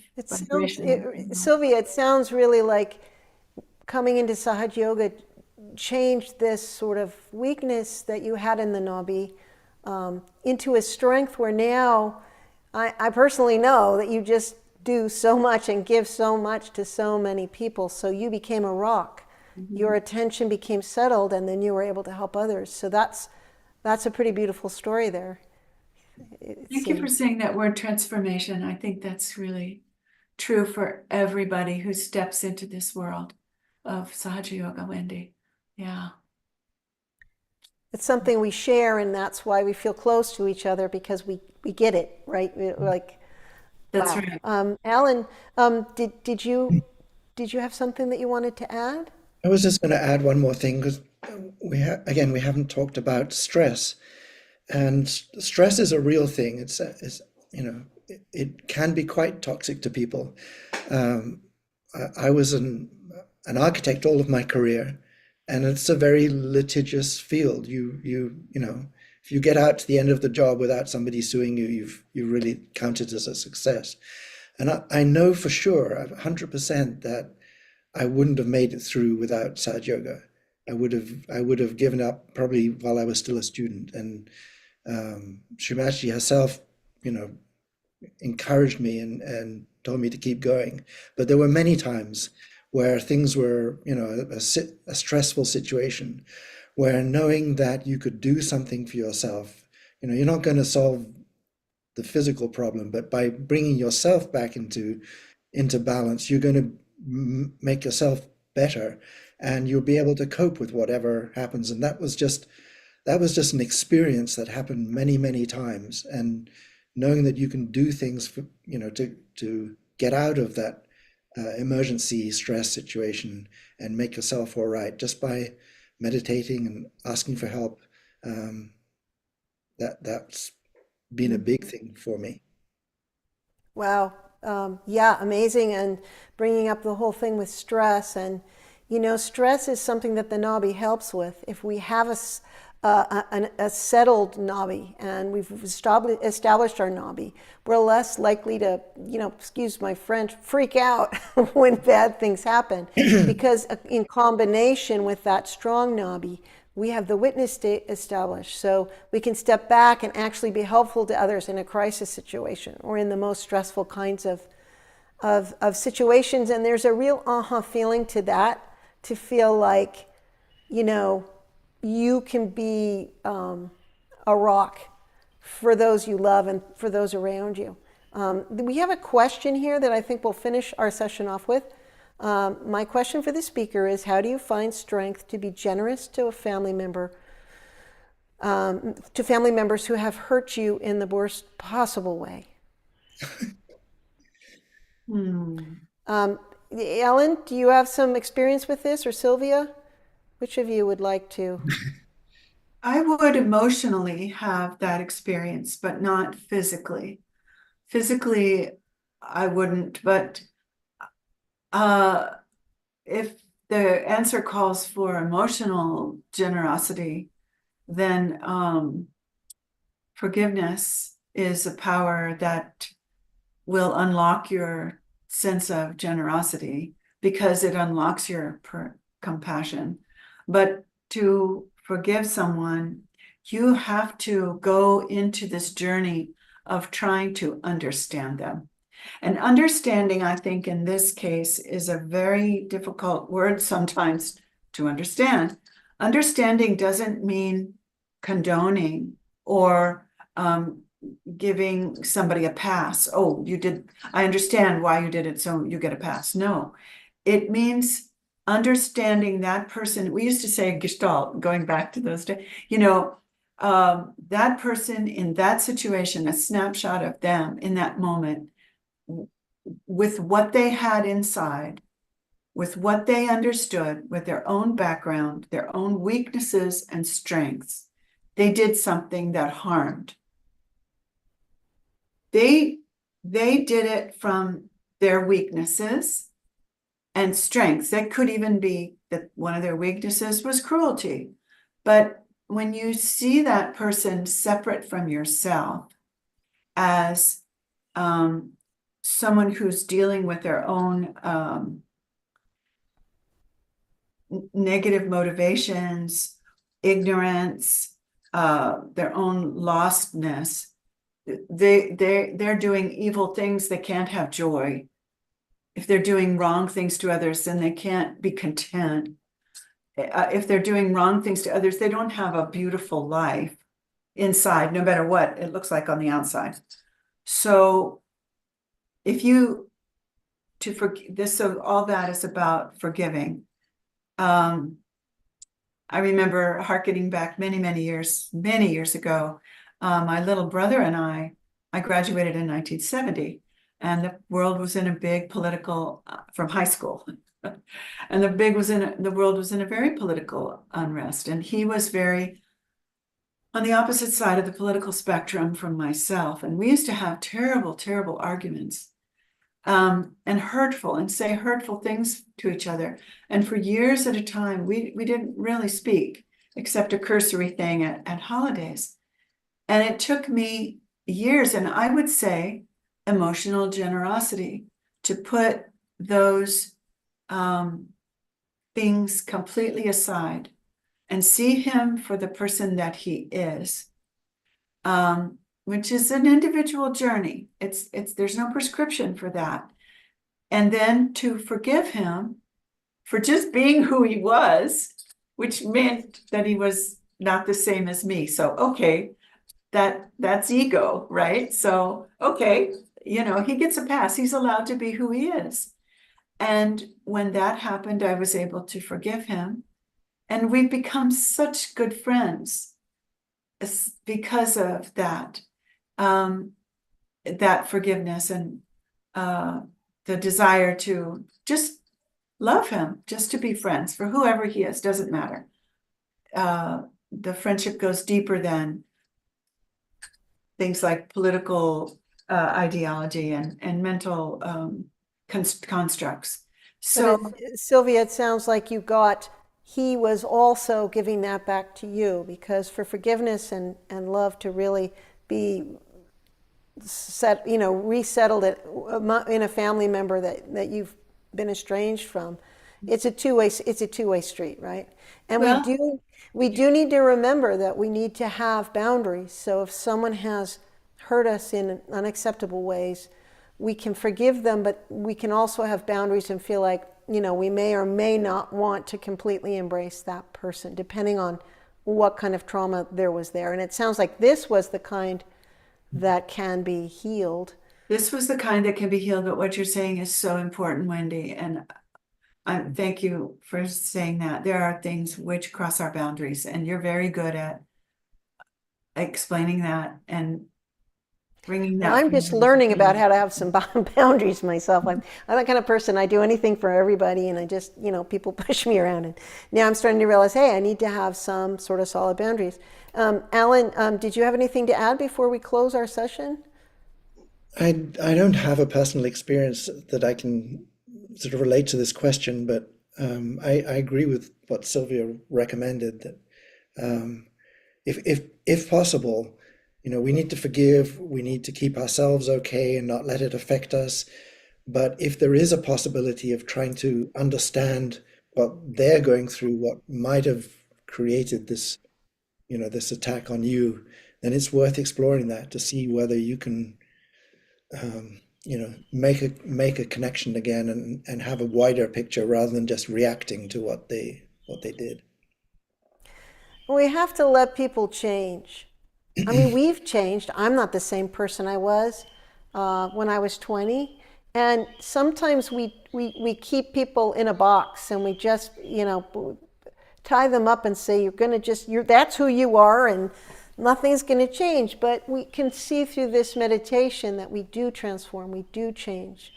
vibration. Sylvia, it sounds really like coming into Sahaja Yoga changed this sort of weakness that you had in the Nabhi into a strength where now I personally know that you just do so much and give so much to so many people. So you became a rock. Mm-hmm. Your attention became settled, and then you were able to help others. So that's a pretty beautiful story there. Thank you for saying that word, transformation. I think that's really true for everybody who steps into this world of Sahaja Yoga, Wendy. Yeah. It's something we share, and that's why we feel close to each other, because we get it, right? Like, that's wow. right. Alan, did you have something that you wanted to add? I was just going to add one more thing, because we haven't talked about stress. And stress is a real thing. It can be quite toxic to people. I was an architect all of my career, and it's a very litigious field. If you get out to the end of the job without somebody suing you, you really count it as a success. And I know for sure, 100%, that I wouldn't have made it through without Sahaja Yoga. I would have given up probably while I was still a student. And Shri Mataji herself, encouraged me and told me to keep going. But there were many times where things were, a stressful situation, where knowing that you could do something for yourself, you're not going to solve the physical problem, but by bringing yourself back into into balance, you're going to make yourself better, and you'll be able to cope with whatever happens. And that was just an experience that happened many, many times. And knowing that you can do things for, to get out of that emergency stress situation and make yourself all right just by meditating and asking for help. That's been a big thing for me. Wow. Yeah, amazing. And bringing up the whole thing with stress. And, stress is something that the Nabhi helps with. If we have a settled Nabhi and we've established our Nabhi, we're less likely to, excuse my French, freak out when bad things happen. Because in combination with that strong Nabhi, we have the witness state established. So we can step back and actually be helpful to others in a crisis situation or in the most stressful kinds of situations. And there's a real feeling to that, to feel like, you can be a rock for those you love and for those around you. We have a question here that I think we'll finish our session off with. My question for the speaker is, how do you find strength to be generous to a family member, to family members who have hurt you in the worst possible way? Ellen, do you have some experience with this, or Sylvia? Which of you would like to? I would emotionally have that experience, but not physically. Physically, I wouldn't, but if the answer calls for emotional generosity, then forgiveness is a power that will unlock your sense of generosity because it unlocks your compassion. But to forgive someone, you have to go into this journey of trying to understand them. And understanding, I think, in this case is a very difficult word sometimes to understand. Understanding doesn't mean condoning or giving somebody a pass. Oh, I understand why you did it, so you get a pass. No, it means understanding that person. We used to say Gestalt, going back to those days, that person in that situation, a snapshot of them in that moment, with what they had inside, with what they understood, with their own background, their own weaknesses and strengths, they did something that harmed. They did it from their weaknesses and strengths. That could even be that one of their weaknesses was cruelty. But when you see that person separate from yourself as someone who's dealing with their own negative motivations, ignorance, their own lostness, they're doing evil things, they can't have joy. If they're doing wrong things to others, then they can't be content. If they're doing wrong things to others, they don't have a beautiful life inside, no matter what it looks like on the outside. So so all that is about forgiving. I remember hearkening back many years ago. My little brother and I graduated in 1970, and the world was in a big political, from high school, and the world was in a very political unrest, and he was very on the opposite side of the political spectrum from myself, and we used to have terrible arguments, and say hurtful things to each other, and for years at a time we didn't really speak except a cursory thing at holidays. And it took me years, and I would say emotional generosity, to put those things completely aside and see him for the person that he is, which is an individual journey. There's no prescription for that. And then to forgive him for just being who he was, which meant that he was not the same as me. So, okay, that's ego, right? So, okay, he gets a pass. He's allowed to be who he is. And when that happened, I was able to forgive him. And we've become such good friends because of that, that forgiveness and the desire to just love him, just to be friends for whoever he is, doesn't matter. The friendship goes deeper than things like political ideology and mental constructs. So Sylvia, it sounds like he was also giving that back to you, because for forgiveness and love to really be resettled in a family member that you've been estranged from, it's a two-way street, right? And Well, we do need to remember that we need to have boundaries. So if someone has hurt us in unacceptable ways, we can forgive them, but we can also have boundaries and feel like, we may or may not want to completely embrace that person, depending on what kind of trauma there was there. And it sounds like this was the kind that can be healed. this was the kind that can be healed, but what you're saying is so important, Wendy. And thank you for saying that. There are things which cross our boundaries, and you're very good at explaining that and bringing that. Well, I'm just learning about how to have some boundaries myself. I'm that kind of person. I do anything for everybody, and I just, people push me around. And now I'm starting to realize, hey, I need to have some sort of solid boundaries. Alan, did you have anything to add before we close our session? I don't have a personal experience that I can sort of relate to this question, but I agree with what Sylvia recommended, that if possible, we need to forgive, we need to keep ourselves okay and not let it affect us. But if there is a possibility of trying to understand what they're going through, what might have created this, this attack on you, then it's worth exploring that to see whether you can, make a connection again and have a wider picture rather than just reacting to what they did. We have to let people change. I mean, we've changed. I'm not the same person I was when I was 20. And sometimes we keep people in a box, and we just, tie them up and say, that's who you are, and nothing's going to change. But we can see through this meditation that we do transform, we do change.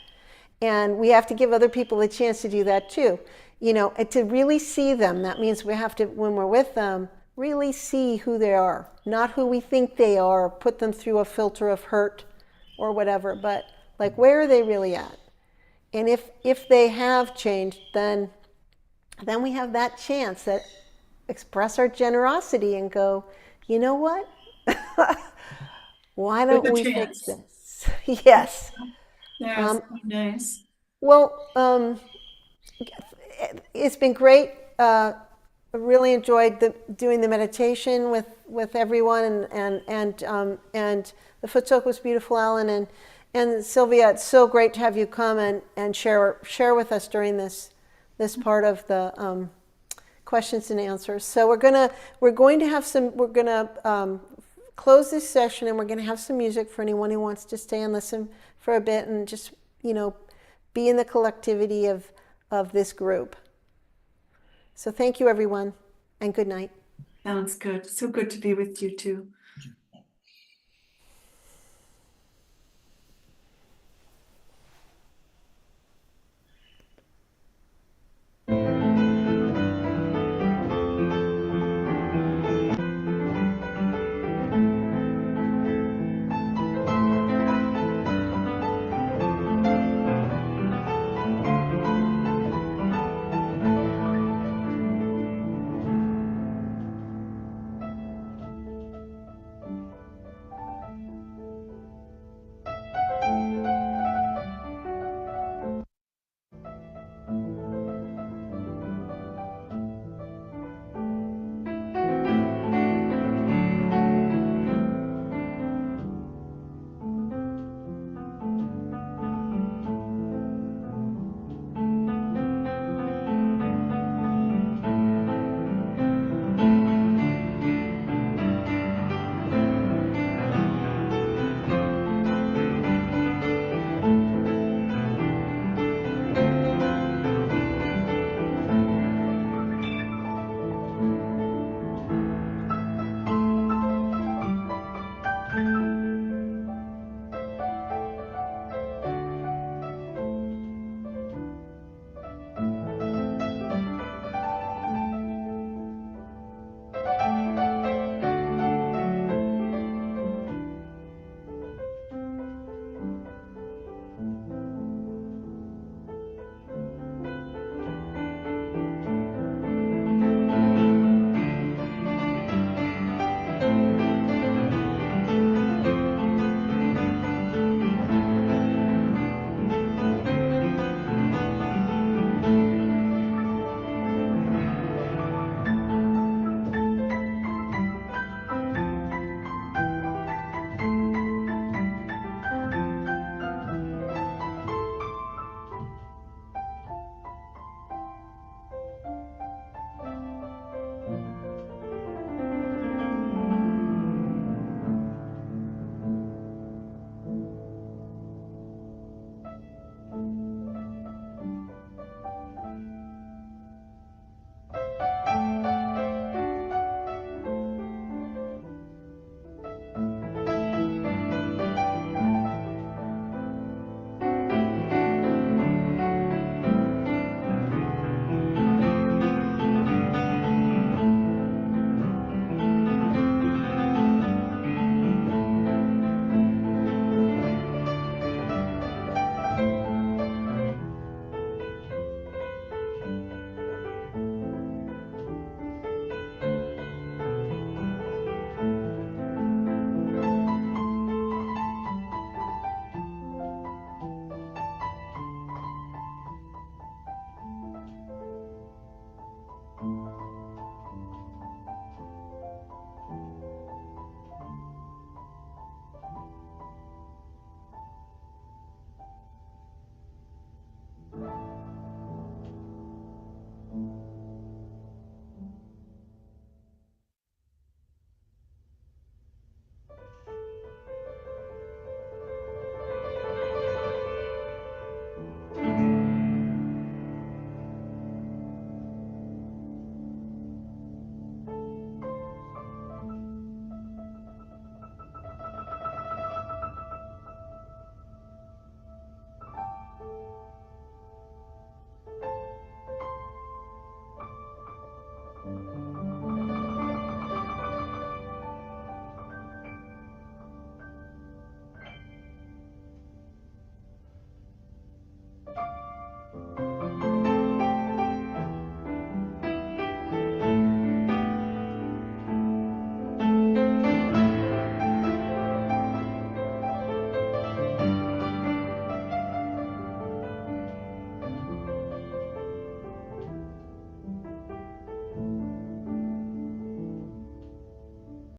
And we have to give other people a chance to do that too. And to really see them, that means we have to, when we're with them, really see who they are, not who we think they are, put them through a filter of hurt or whatever, but like, where are they really at? And if they have changed, then we have that chance that express our generosity and go, you know what? Why don't we fix this? Yes. Yeah, nice. Well, it's been great. I really enjoyed doing the meditation with everyone, and the foot soak was beautiful, Alan, and Sylvia. It's so great to have you come and share with us during this part of the questions and answers. So we're gonna close this session, and we're gonna have some music for anyone who wants to stay and listen for a bit and just be in the collectivity of this group. So thank you, everyone, and good night. Sounds good. So good to be with you too.